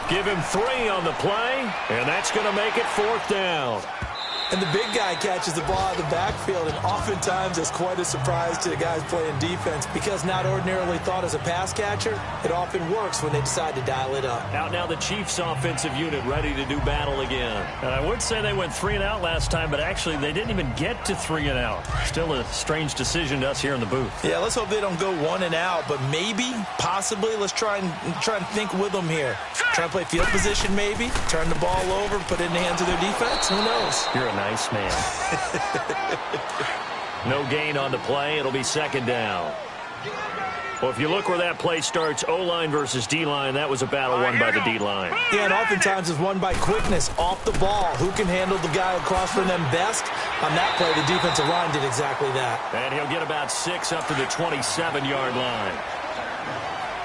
Give him 3 on the play, and that's going to make it 4th down. And the big guy catches the ball out of the backfield, and oftentimes it's quite a surprise to the guys playing defense because not ordinarily thought as a pass catcher, it often works when they decide to dial it up. Out now the Chiefs offensive unit ready to do battle again. And I would say they went 3 and out last time, but actually they didn't even get to 3 and out. Still a strange decision to us here in the booth. Yeah, let's hope they don't go 1 and out, but maybe, possibly, let's try and think with them here. Try and play field position maybe, turn the ball over, put it in the hands of their defense. Who knows? You're a nice man. No gain on the play. It'll be 2nd down. Well, if you look where that play starts, O-line versus D-line, that was a battle won by the D-line. Yeah, and oftentimes it's won by quickness off the ball. Who can handle the guy across from them best? On that play, the defensive line did exactly that. And he'll get about 6 up to the 27-yard line.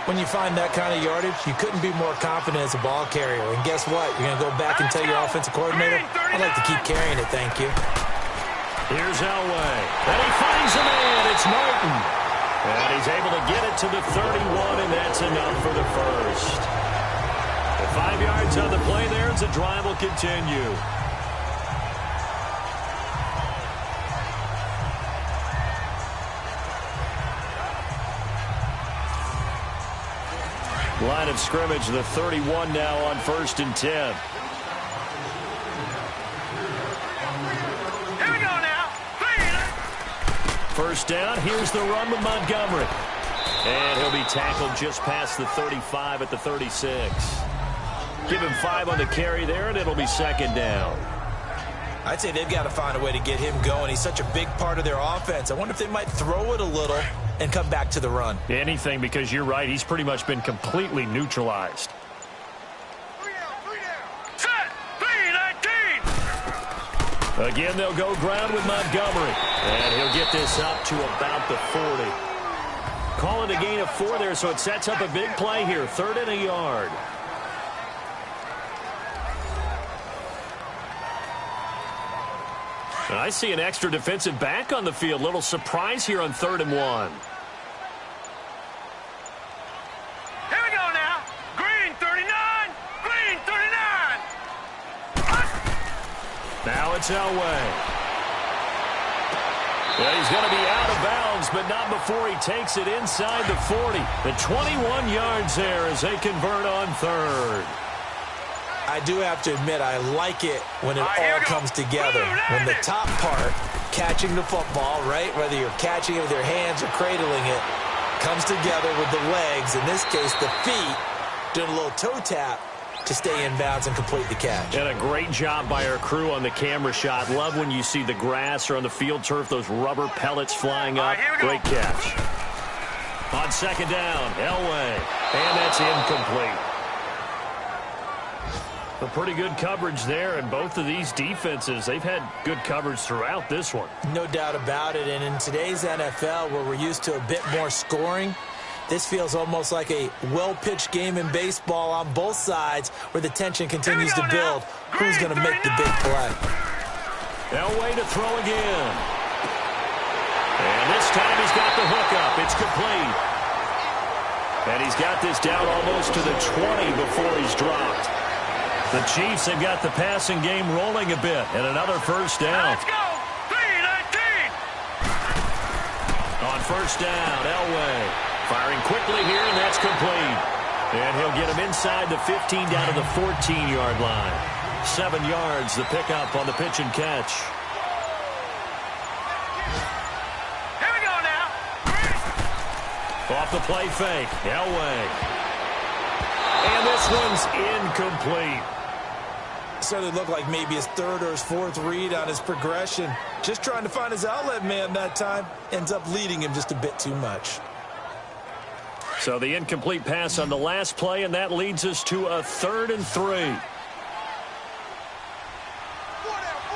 When you find that kind of yardage, you couldn't be more confident as a ball carrier. And guess what? You're going to go back and tell your offensive coordinator, I'd like to keep carrying it, thank you. Here's Elway. And he finds a man. It's Martin. And he's able to get it to the 31, and that's enough for the first. The 5 yards on the play there as the drive will continue. Line of scrimmage, the 31 now on 1st and 10. Here we go now. 1st down, here's the run with Montgomery. And he'll be tackled just past the 35 at the 36. Give him 5 on the carry there, and it'll be 2nd down. I'd say they've got to find a way to get him going. He's such a big part of their offense. I wonder if they might throw it a little and come back to the run. Anything, because you're right. He's pretty much been completely neutralized. 3 down. Set. 319. Again, they'll go ground with Montgomery. And he'll get this up to about the 40. Call it a gain of 4 there, so it sets up a big play here. 3rd and a yard. And I see an extra defensive back on the field. Little surprise here on 3rd and 1. Here we go now. Green 39. Green 39. Now it's Elway. Well, he's going to be out of bounds, but not before he takes it inside the 40. The 21 yards there as they convert on 3rd. I do have to admit, I like it when it all comes together. When the top part, catching the football, right, whether you're catching it with your hands or cradling it, comes together with the legs, in this case the feet, doing a little toe tap to stay in bounds and complete the catch. And a great job by our crew on the camera shot. Love when you see the grass or on the field turf, those rubber pellets flying up. Great catch. On 2nd down, Elway. And that's incomplete. A pretty good coverage there, and both of these defenses, they've had good coverage throughout this one. No doubt about it, and in today's NFL, where we're used to a bit more scoring, this feels almost like a well-pitched game in baseball on both sides where the tension continues to build. Who's going to make the big play? Elway to throw again. And this time he's got the hook up. It's complete. And he's got this down almost to the 20 before he's dropped. The Chiefs have got the passing game rolling a bit, and another 1st down. Let's go. 319. On first down, Elway firing quickly here, and that's complete. And he'll get him inside the 15 down to the 14-yard line. 7 yards, the pickup on the pitch and catch. Here we go now. Off the play fake, Elway. And this one's incomplete. Certainly looked like maybe his third or his fourth read on his progression. Just trying to find his outlet man that time. Ends up leading him just a bit too much. So the incomplete pass on the last play, and that leads us to a 3rd and 3. All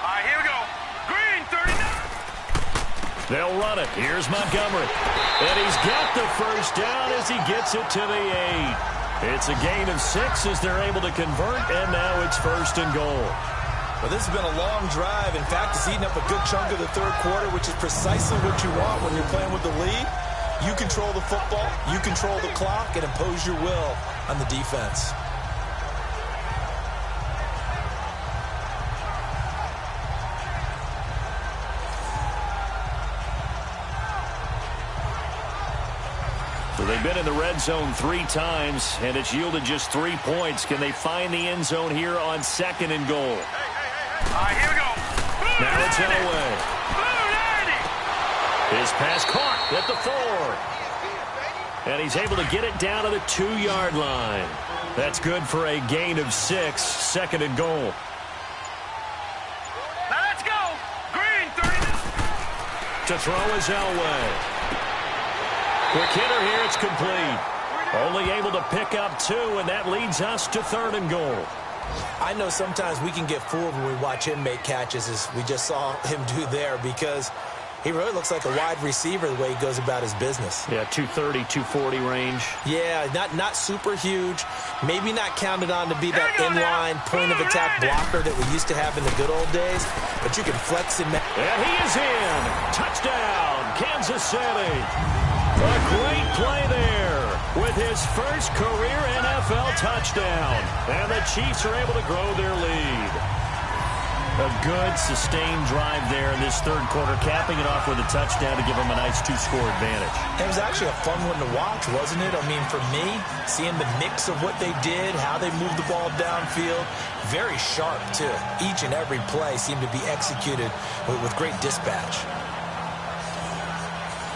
right, here we go. Green, 39. They'll run it. Here's Montgomery. And he's got the first down as he gets it to the 8. It's a gain of 6 as they're able to convert, and now it's 1st and goal. Well, this has been a long drive. In fact, it's eaten up a good chunk of the third quarter, which is precisely what you want when you're playing with the lead. You control the football, you control the clock, and impose your will on the defense. So they've been in the red zone 3 times, and it's yielded just 3 points. Can they find the end zone here on 2nd and goal? All right, here we go. Now it's Elway. His pass caught at the 4. And he's able to get it down to the 2-yard line. That's good for a gain of 6, 2nd and goal. Now let's go. Green, 39. To throw is Elway. Quick hitter here, it's complete. Only able to pick up 2, and that leads us to 3rd and goal. I know sometimes we can get fooled when we watch him make catches, as we just saw him do there, because he really looks like a wide receiver the way he goes about his business. Yeah, 230, 240 range. Yeah, not super huge. Maybe not counted on to be that inline point-of-attack blocker that we used to have in the good old days, but you can flex him. And he is in. Touchdown, Kansas City. A great play there with his first career NFL touchdown. And the Chiefs are able to grow their lead. A good, sustained drive there in this third quarter, capping it off with a touchdown to give them a nice 2-score advantage. It was actually a fun one to watch, wasn't it? I mean, for me, seeing the mix of what they did, how they moved the ball downfield, very sharp, too. Each and every play seemed to be executed with great dispatch.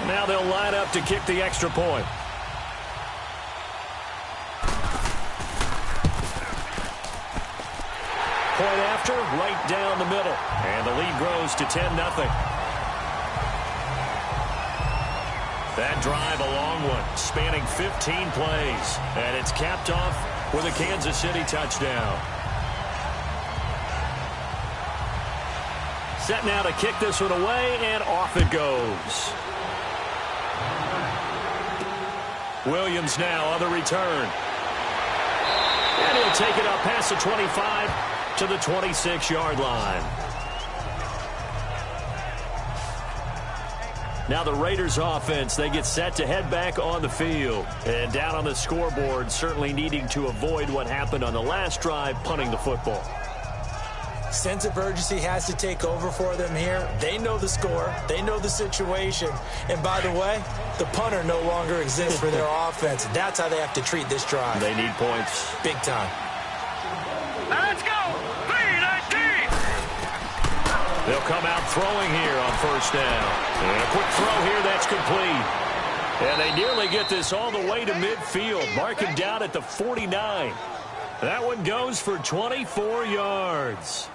Now they'll line up to kick the extra point. Point after, right down the middle. And the lead grows to 10-0. That drive, a long one, spanning 15 plays. And it's capped off with a Kansas City touchdown. Set now to kick this one away, and off it goes. Williams now on the return. And he'll take it up past the 25 to the 26-yard line. Now the Raiders offense, they get set to head back on the field. And down on the scoreboard, certainly needing to avoid what happened on the last drive, punting the football. Sense of urgency has to take over for them here. They know the score. They know the situation. And by the way, the punter no longer exists for their offense. That's how they have to treat this drive. They need points. Big time. Now let's go. 3-19. They'll come out throwing here on first down. And a quick throw here, that's complete. And they nearly get this all the way to midfield. Marking down at the 49. That one goes for 24 yards.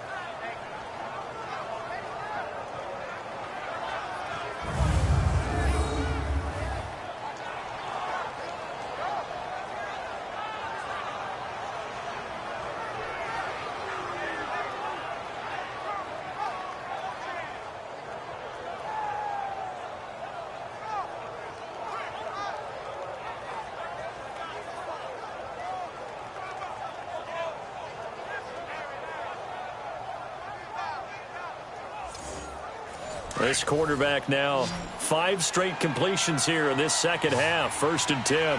This quarterback now 5 straight completions here in this second half. 1st and 10. All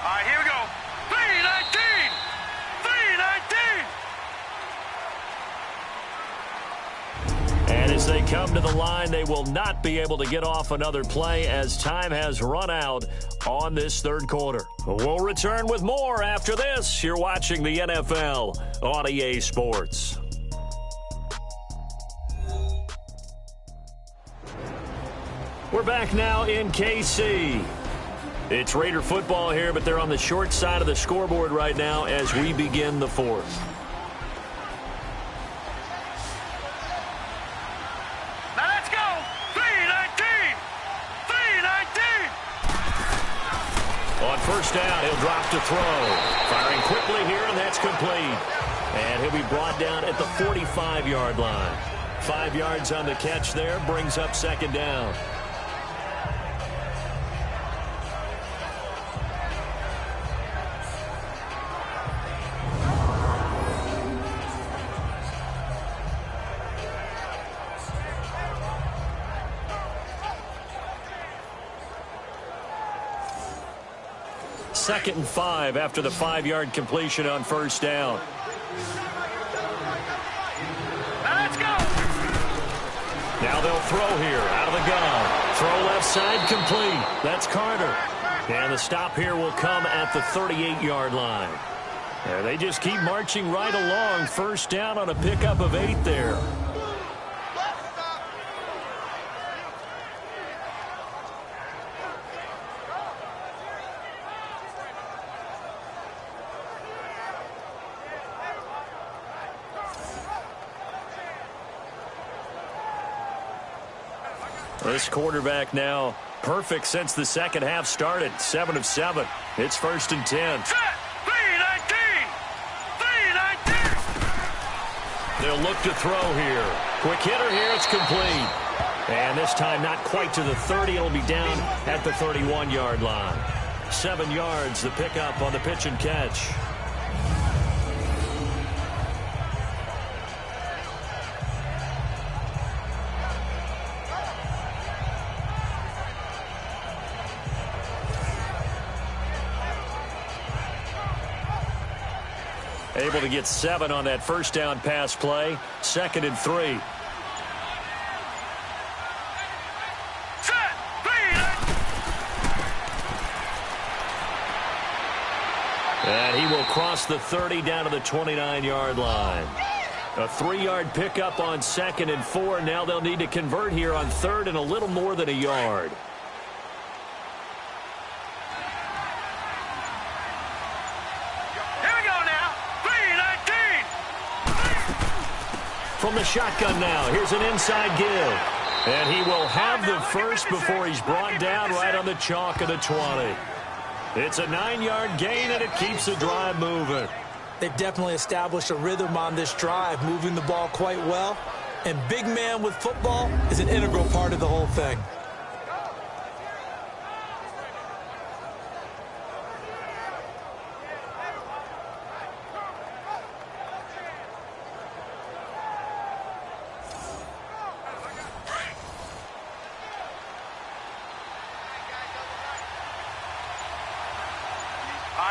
right, here we go. 3-19. 3-19. And as they come to the line. They will not be able to get off another play as time has run out on this third quarter. We'll return with more after this. You're watching the NFL on EA Sports. We're back now in KC. It's Raider football here, but they're on the short side of the scoreboard right now as we begin the fourth. Now let's go! 3-19! 3-19! On first down, he'll drop to throw. Firing quickly here, and that's complete. And he'll be brought down at the 45-yard line. 5 yards on the catch there, brings up second down. Second and 5 after the 5-yard completion on first down. Now let's go! Now they'll throw here out of the gun. Throw left side complete. That's Carter. And the stop here will come at the 38-yard line. And they just keep marching right along. First down on a pickup of 8 there. This quarterback now perfect since the second half started. 7 of 7. It's first and 10. Set! 3-19! 3-19! They'll look to throw here. Quick hitter here. It's complete. And this time not quite to the 30. It'll be down at the 31-yard line. 7 yards, the pickup on the pitch and catch. Able to get 7 on that first down pass play. 2nd and 3. Set! 3-19! And he will cross the 30 down to the 29-yard line. A 3-yard pickup on 2nd and 4. Now they'll need to convert here on 3rd and a little more than a yard. From the shotgun now, here's an inside give. And he will have the first before he's brought down right on the chalk of the 20. It's a 9-yard gain, and it keeps the drive moving. They've definitely established a rhythm on this drive, moving the ball quite well. And big man with football is an integral part of the whole thing.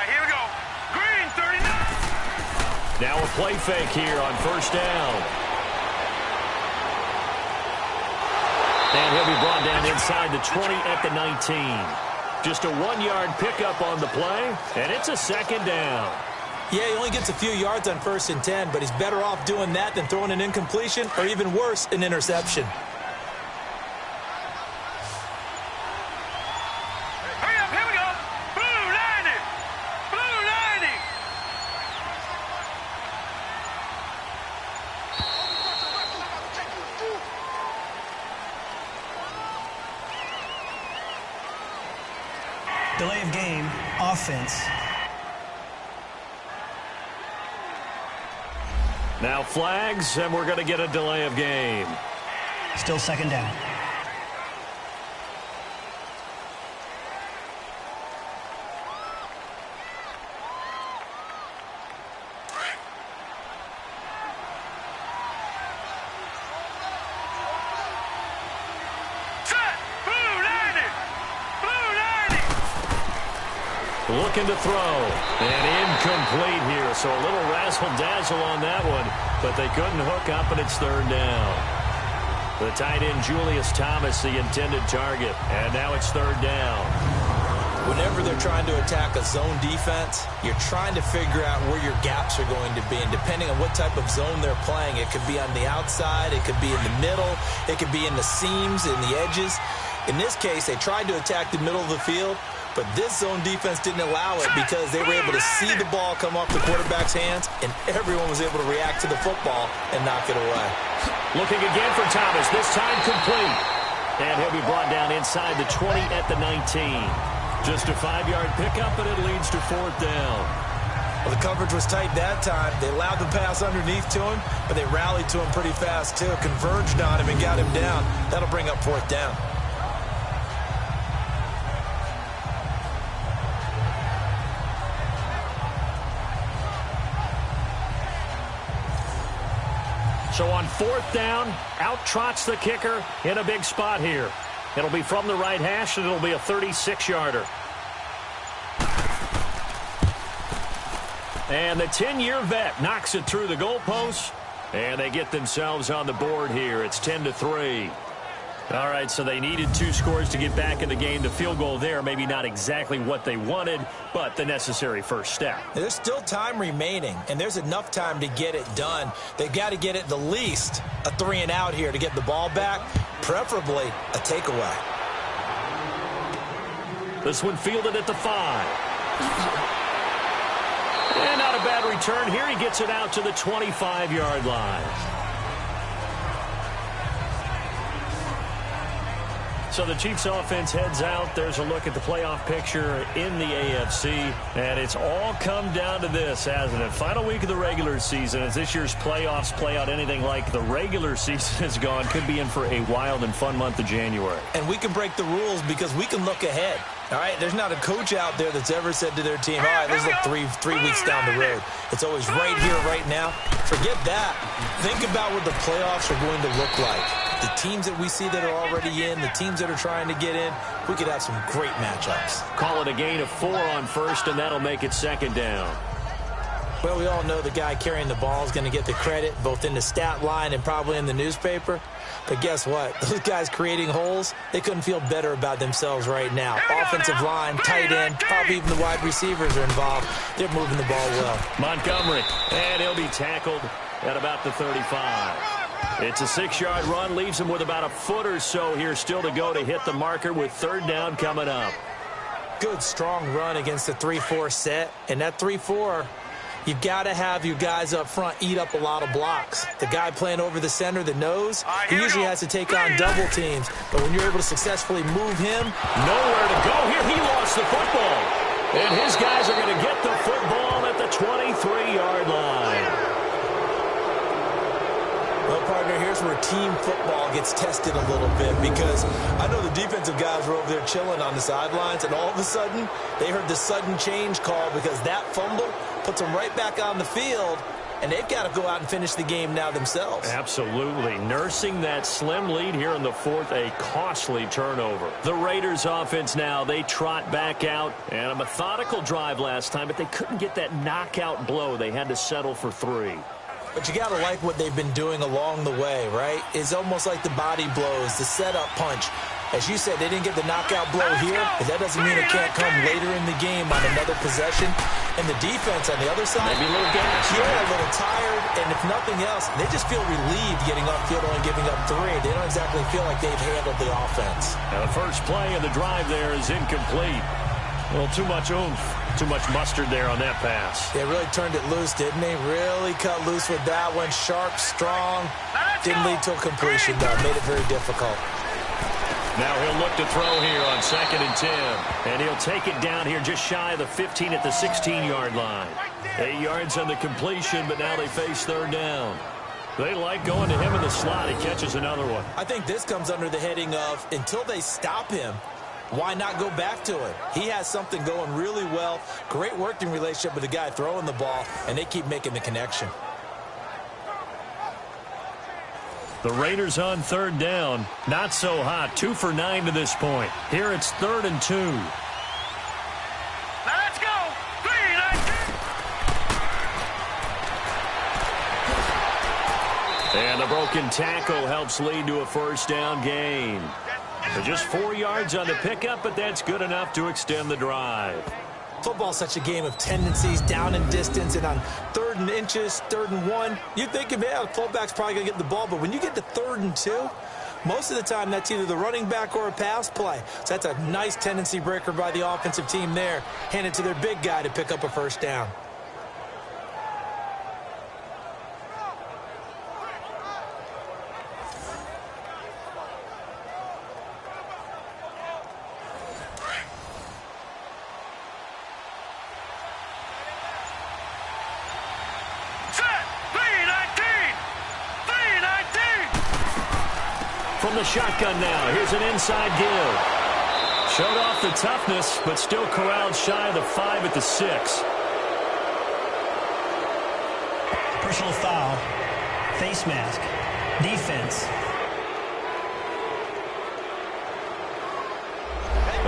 Here we go. Green, 39. Now a play fake here on first down. And he'll be brought down inside the 20 at the 19. Just a 1-yard pickup on the play, and it's a second down. Yeah, he only gets a few yards on 1st and 10, but he's better off doing that than throwing an incompletion or even worse, an interception. Delay of game, offense. Now flags, and we're going to get a delay of game. Still second down. Looking to throw, and incomplete here. So a little razzle-dazzle on that one, but they couldn't hook up, and it's third down. The tight end, Julius Thomas, the intended target. And now it's third down. Whenever they're trying to attack a zone defense, you're trying to figure out where your gaps are going to be. And depending on what type of zone they're playing, it could be on the outside, it could be in the middle, it could be in the seams, in the edges. In this case, they tried to attack the middle of the field, but this zone defense didn't allow it because they were able to see the ball come off the quarterback's hands, and everyone was able to react to the football and knock it away. Looking again for Thomas, this time complete. And he'll be brought down inside the 20 at the 19. Just a 5-yard pickup, and it leads to fourth down. Well, the coverage was tight that time. They allowed the pass underneath to him, but they rallied to him pretty fast, too. Converged on him and got him down. That'll bring up fourth down. So on fourth down, out trots the kicker in a big spot here. It'll be from the right hash, and it'll be a 36-yarder. And the 10-year vet knocks it through the goalpost, and they get themselves on the board here. It's 10-3. All right, so they needed 2 scores to get back in the game. The field goal there, maybe not exactly what they wanted, but the necessary first step. There's still time remaining, and there's enough time to get it done. They've got to get at the least a 3-and-out here to get the ball back, preferably a takeaway. This one fielded at the 5. And not a bad return here. He gets it out to the 25-yard line. So the Chiefs offense heads out. There's a look at the playoff picture in the AFC. And it's all come down to this, hasn't it? Final week of the regular season. As this year's playoffs play out anything like the regular season has gone, could be in for a wild and fun month of January. And we can break the rules because we can look ahead. All right, there's not a coach out there that's ever said to their team, all right, let's look three weeks down the road. It's always right here, right now. Forget that. Think about what the playoffs are going to look like. The teams that we see that are already in, the teams that are trying to get in, we could have some great matchups. Call it a gain of 4 on first, and that'll make it second down. Well, we all know the guy carrying the ball is going to get the credit, both in the stat line and probably in the newspaper. But guess what? Those guys creating holes, they couldn't feel better about themselves right now. Offensive line, tight end, probably even the wide receivers are involved. They're moving the ball well. Montgomery, and he'll be tackled at about the 35. It's a 6-yard run, leaves him with about a foot or so here still to go to hit the marker with third down coming up. Good, strong run against the 3-4 set. And that 3-4, you've got to have your guys up front eat up a lot of blocks. The guy playing over the center, the nose, he usually has to take on double teams. But when you're able to successfully move him, nowhere to go here. He lost the football. And his guys are going to get the football at the 23-yard line. Well, partner, here's where team football gets tested a little bit because I know the defensive guys were over there chilling on the sidelines, and all of a sudden they heard the sudden change call because that fumble puts them right back on the field, and they've got to go out and finish the game now themselves. Absolutely. Nursing that slim lead here in the fourth, a costly turnover. The Raiders offense now, they trot back out, and a methodical drive last time, but they couldn't get that knockout blow. They had to settle for 3. But you got to like what they've been doing along the way, right? It's almost like the body blows, the setup punch. As you said, they didn't get the knockout blow here, but that doesn't mean it can't come later in the game on another possession. And the defense on the other side, maybe a little gas. Yeah, a little tired. And if nothing else, they just feel relieved getting upfield and giving up 3. They don't exactly feel like they've handled the offense. Now the first play of the drive there is incomplete. A little too much oomph, too much mustard there on that pass. They really turned it loose, didn't they? Really cut loose with that one. Sharp, strong. Didn't lead to a completion, though. Made it very difficult. Now he'll look to throw here on 2nd and 10. And he'll take it down here just shy of the 15 at the 16-yard line. 8 yards on the completion, but now they face third down. They like going to him in the slot. He catches another one. I think this comes under the heading of until they stop him, why not go back to it? He has something going really well. Great working relationship with the guy throwing the ball, and they keep making the connection. The Raiders on third down. Not so hot. 2 for 9 to this point. Here it's 3rd and 2. Let's go. 3, 19. And the broken broken tackle helps lead to a first down gain. So just 4 yards on the pickup, but that's good enough to extend the drive. Football's such a game of tendencies, down and distance, and on 3rd and inches, 3rd and 1, you think, man, the fullback's probably going to get the ball, but when you get to 3rd and 2, most of the time that's either the running back or a pass play. So that's a nice tendency breaker by the offensive team there. Hand it to their big guy to pick up a first down. From the shotgun now, here's an inside give. Showed off the toughness, but still corralled shy of the 5 at the 6. Personal foul. Face mask. Defense.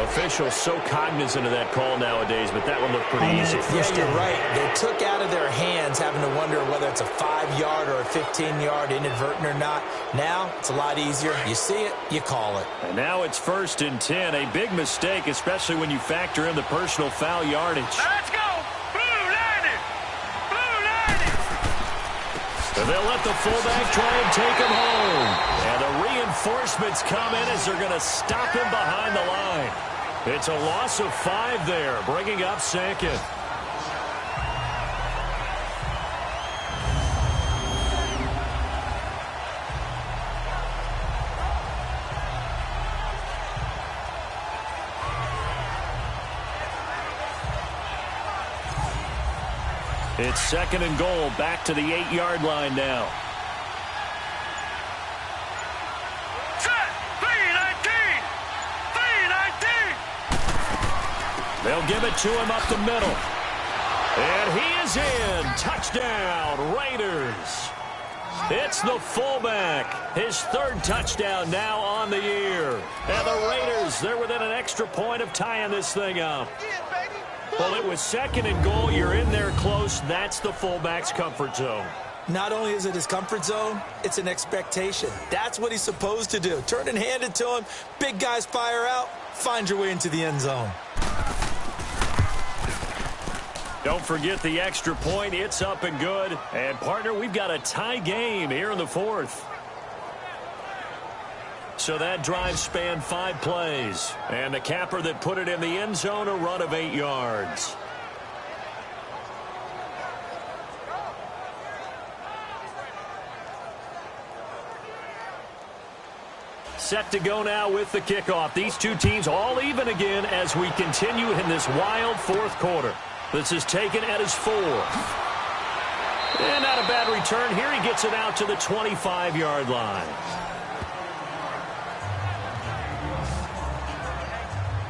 Officials so cognizant of that call nowadays, but that one looked pretty easy. Yeah, you're right. They took out of their hands having to wonder whether it's a 5-yard or a 15-yard inadvertent or not. Now, it's a lot easier. You see it, you call it. And now it's 1st and 10. A big mistake, especially when you factor in the personal foul yardage. Let's go! Blue Lightning! Blue Lightning! And they'll let the fullback try and take him home. And the reinforcements come in as they're going to stop him behind the line. It's a loss of 5 there, bringing up 2nd. It's 2nd and goal, back to the 8-yard line now. They'll give it to him up the middle. And he is in. Touchdown, Raiders. It's the fullback. His 3rd touchdown now on the year. And the Raiders, they're within an extra point of tying this thing up. Well, it was 2nd and goal. You're in there close. That's the fullback's comfort zone. Not only is it his comfort zone, it's an expectation. That's what he's supposed to do. Turn and hand it to him. Big guys fire out. Find your way into the end zone. Don't forget the extra point. It's up and good. And, partner, we've got a tie game here in the 4th. So that drive spanned 5 plays. And the capper that put it in the end zone, a run of 8 yards. Set to go now with the kickoff. These two teams all even again as we continue in this wild 4th quarter. This is taken at his 4th. And not a bad return here. He gets it out to the 25-yard line.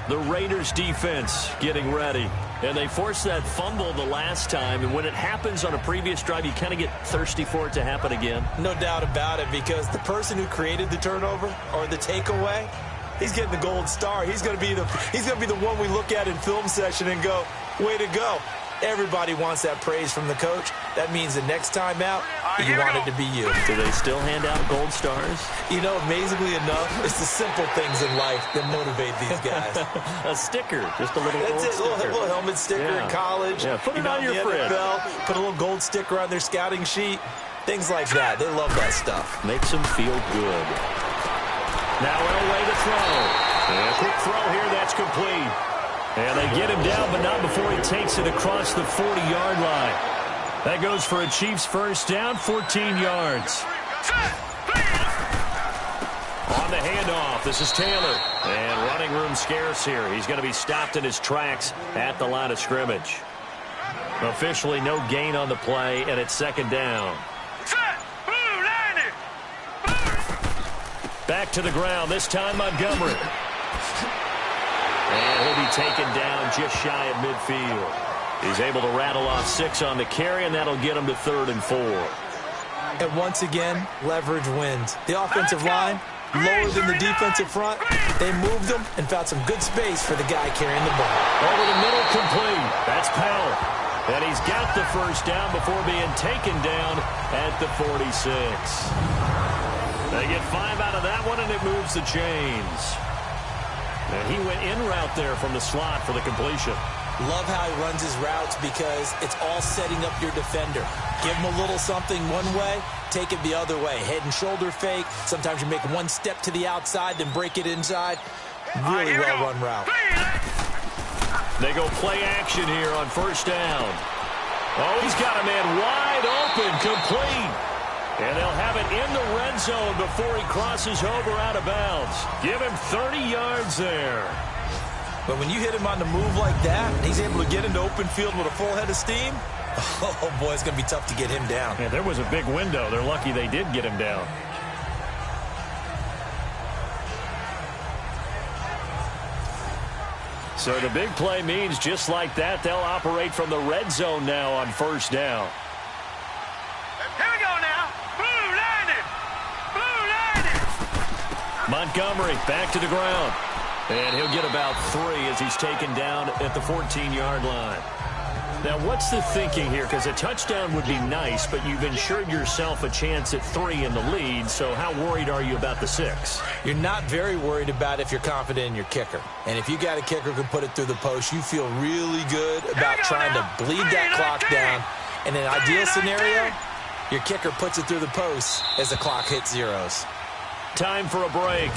The Raiders defense getting ready. And they forced that fumble the last time. And when it happens on a previous drive, you kind of get thirsty for it to happen again. No doubt about it, because the person who created the turnover or the takeaway, he's getting the gold star. He's going to be the one we look at in film session and go, way to go. Everybody wants that praise from the coach. That means the next time out, you want it to be you. Do they still hand out gold stars? You know, amazingly enough, it's the simple things in life that motivate these guys. A sticker, just a little gold sticker. A little helmet sticker in college. Yeah, put it on your fridge. NFL, put a little gold sticker on their scouting sheet. Things like that. They love that stuff. Makes them feel good. Now Elway to throw. And a quick throw here, that's complete. And they get him down, but not before he takes it across the 40-yard line. That goes for a Chiefs first down, 14 yards. On the handoff, this is Taylor. And running room scarce here. He's going to be stopped in his tracks at the line of scrimmage. Officially no gain on the play, and it's 2nd down. Back to the ground, this time Montgomery. And he'll be taken down just shy of midfield. He's able to rattle off 6 on the carry, and that'll get him to 3rd and 4. And once again, leverage wins. The offensive line, lower than the defensive front. They moved them and found some good space for the guy carrying the ball. Over the middle, complete. That's Powell. And he's got the first down before being taken down at the 46. They get 5 out of that one, and it moves the chains. And he went in route there from the slot for the completion. Love how he runs his routes because it's all setting up your defender. Give him a little something one way, take it the other way. Head and shoulder fake. Sometimes you make one step to the outside, then break it inside. Really well-run route. They go play action here on first down. Oh, he's got a man wide open, complete. And they'll have it in the red zone before he crosses over out of bounds. Give him 30 yards there. But when you hit him on the move like that, he's able to get into open field with a full head of steam, oh, boy, it's going to be tough to get him down. Yeah, there was a big window. They're lucky they did get him down. So the big play means just like that, they'll operate from the red zone now on first down. Here we go now. Blue landed. Blue landed. Montgomery back to the ground. And he'll get about 3 as he's taken down at the 14-yard line. Now, what's the thinking here? Because a touchdown would be nice, but you've ensured yourself a chance at 3 in the lead, so how worried are you about the 6? You're not very worried about if you're confident in your kicker. And if you got a kicker who can put it through the post, you feel really good about trying to bleed that clock down. In an ideal scenario, your kicker puts it through the post as the clock hits zeros. Time for a break.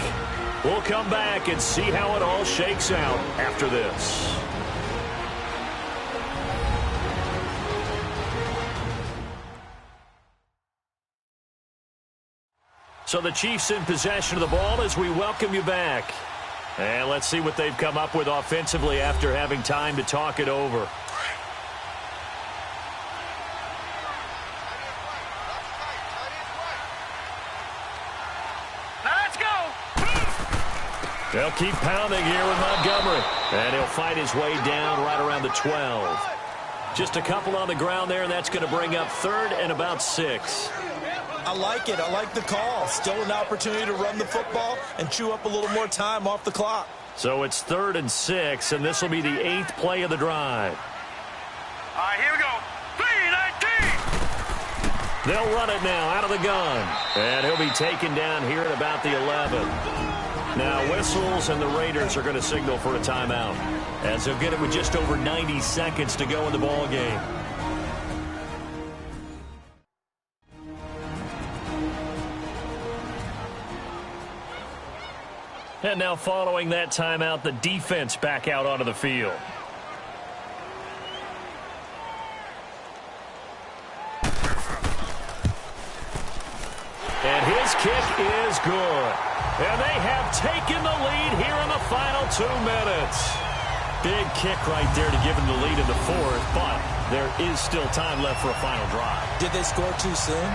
We'll come back and see how it all shakes out after this. So the Chiefs in possession of the ball as we welcome you back. And let's see what they've come up with offensively after having time to talk it over. Let's go. They'll keep pounding here with Montgomery. And he'll fight his way down right around the 12. Just a couple on the ground there, and that's going to bring up 3rd and about 6. I like it. I like the call. Still an opportunity to run the football and chew up a little more time off the clock. So it's 3rd and 6, and this will be the 8th play of the drive. All right, here we go. 3-19. They'll run it now out of the gun. And he'll be taken down here at about the 11. Now whistles, and the Raiders are going to signal for a timeout, as they'll get it with just over 90 seconds to go in the ball game. And now following that timeout, the defense back out onto the field. And his kick is good. And they have taken the lead here in the final 2 minutes. Big kick right there to give them the lead in the 4th, but there is still time left for a final drive. Did they score too soon?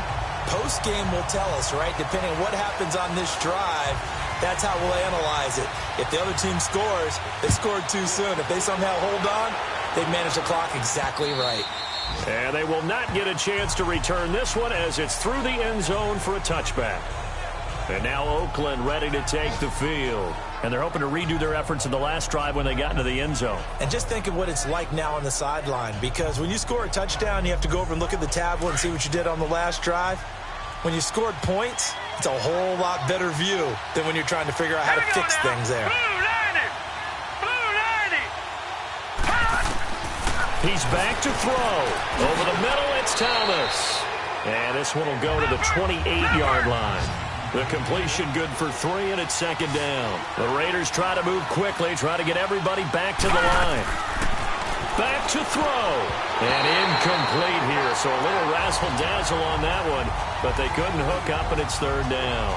Post-game will tell us, right? Depending on what happens on this drive, that's how we'll analyze it. If the other team scores, they scored too soon. If they somehow hold on, they manage the clock exactly right. And they will not get a chance to return this one as it's through the end zone for a touchback. And now Oakland ready to take the field. And they're hoping to redo their efforts in the last drive when they got into the end zone. And just think of what it's like now on the sideline, because when you score a touchdown, you have to go over and look at the tablet and see what you did on the last drive. When you scored points, it's a whole lot better view than when you're trying to figure out how to fix things there. He's back to throw. Over the middle, it's Thomas. And this one will go to the 28-yard line. The completion good for 3, and it's 2nd down. The Raiders try to move quickly, try to get everybody back to the line. Back to throw. And incomplete here, so a little razzle-dazzle on that one, but they couldn't hook up, and it's 3rd down.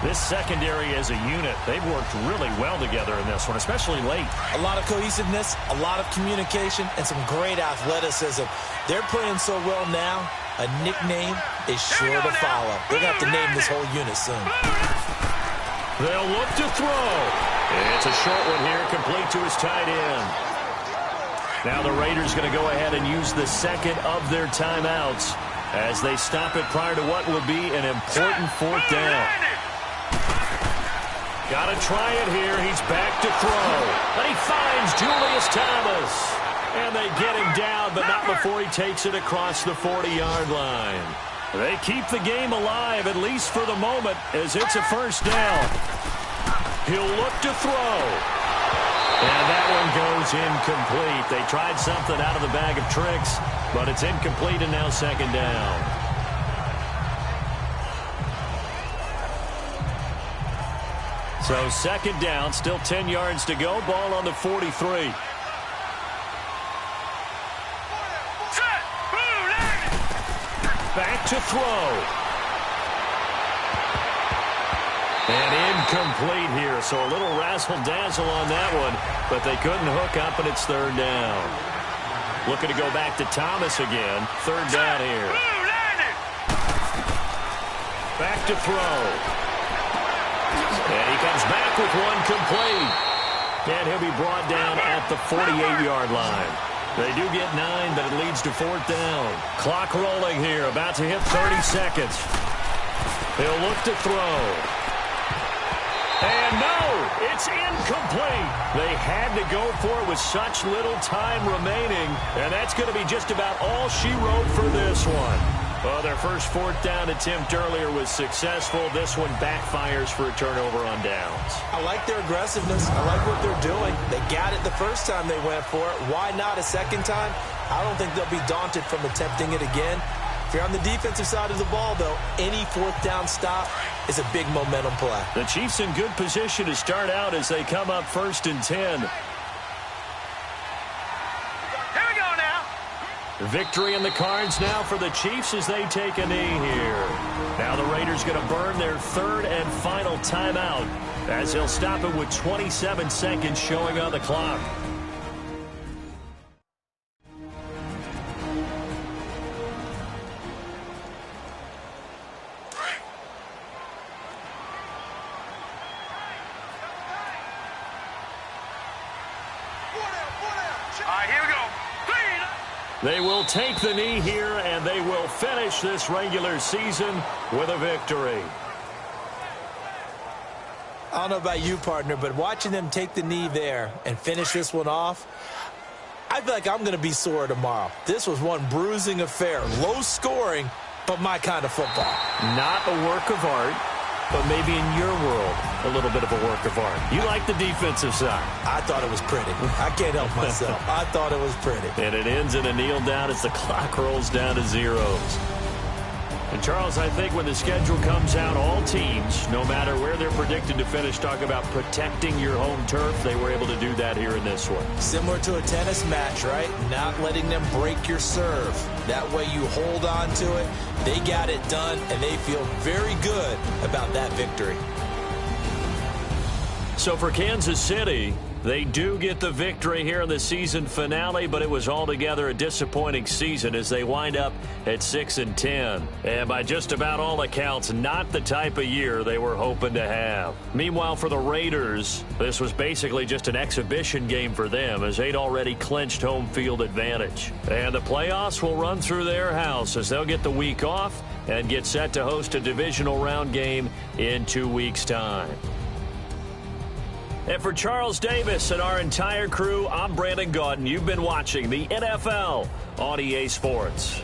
This secondary as a unit, they've worked really well together in this one, especially late. A lot of cohesiveness, a lot of communication, and some great athleticism. They're playing so well now, a nickname is sure to follow. They're going to have to name this whole unit soon. They'll look to throw. It's a short one here, complete to his tight end. Now the Raiders going to go ahead and use the 2nd of their timeouts as they stop it prior to what will be an important 4th down. Got to try it here. He's back to throw. And he finds Julius Thomas. And they get him down, but not before he takes it across the 40-yard line. They keep the game alive, at least for the moment, as it's a first down. He'll look to throw. And that one goes incomplete. They tried something out of the bag of tricks, but it's incomplete and now second down. So second down, still 10 yards to go. Ball on the 43. Back to throw. And incomplete here, so a little razzle-dazzle on that one, but they couldn't hook up, and it's third down. Looking to go back to Thomas again. Third down here. Back to throw. And he comes back with one complete. And he'll be brought down at the 48-yard line. They do get 9, but it leads to fourth down. Clock rolling here, about to hit 30 seconds. He'll look to throw. And no, it's incomplete. They had to go for it with such little time remaining, and that's going to be just about all she wrote for this one. Well, their first fourth down attempt earlier was successful. This one backfires for a turnover on downs. I like their aggressiveness. I like what they're doing. They got it the first time they went for it. Why not a second time? I don't think they'll be daunted from attempting it again. If you're on the defensive side of the ball, though, any fourth down stop is a big momentum play. The Chiefs in good position to start out as they come up 1st and 10. Victory in the cards now for the Chiefs as they take a knee here. Now the Raiders going to burn their third and final timeout as they'll stop it with 27 seconds showing on the clock. They will take the knee here, and they will finish this regular season with a victory. I don't know about you, partner, but watching them take the knee there and finish this one off, I feel like I'm going to be sore tomorrow. This was one bruising affair. Low scoring, but my kind of football. Not a work of art, but maybe in your world, a little bit of a work of art. You like the defensive side. I thought it was pretty. I can't help myself. I thought it was pretty. And it ends in a kneel down as the clock rolls down to zeros. And, Charles, I think when the schedule comes out, all teams, no matter where they're predicted to finish, talk about protecting your home turf. They were able to do that here in this one. Similar to a tennis match, right? Not letting them break your serve. That way you hold on to it. They got it done, and they feel very good about that victory. So for Kansas City, they do get the victory here in the season finale, but it was altogether a disappointing season as they wind up at 6-10. And by just about all accounts, not the type of year they were hoping to have. Meanwhile, for the Raiders, this was basically just an exhibition game for them as they'd already clinched home field advantage. And the playoffs will run through their house as they'll get the week off and get set to host a divisional round game in 2 weeks' time. And for Charles Davis and our entire crew, I'm Brandon Gaudin. You've been watching the NFL on EA Sports.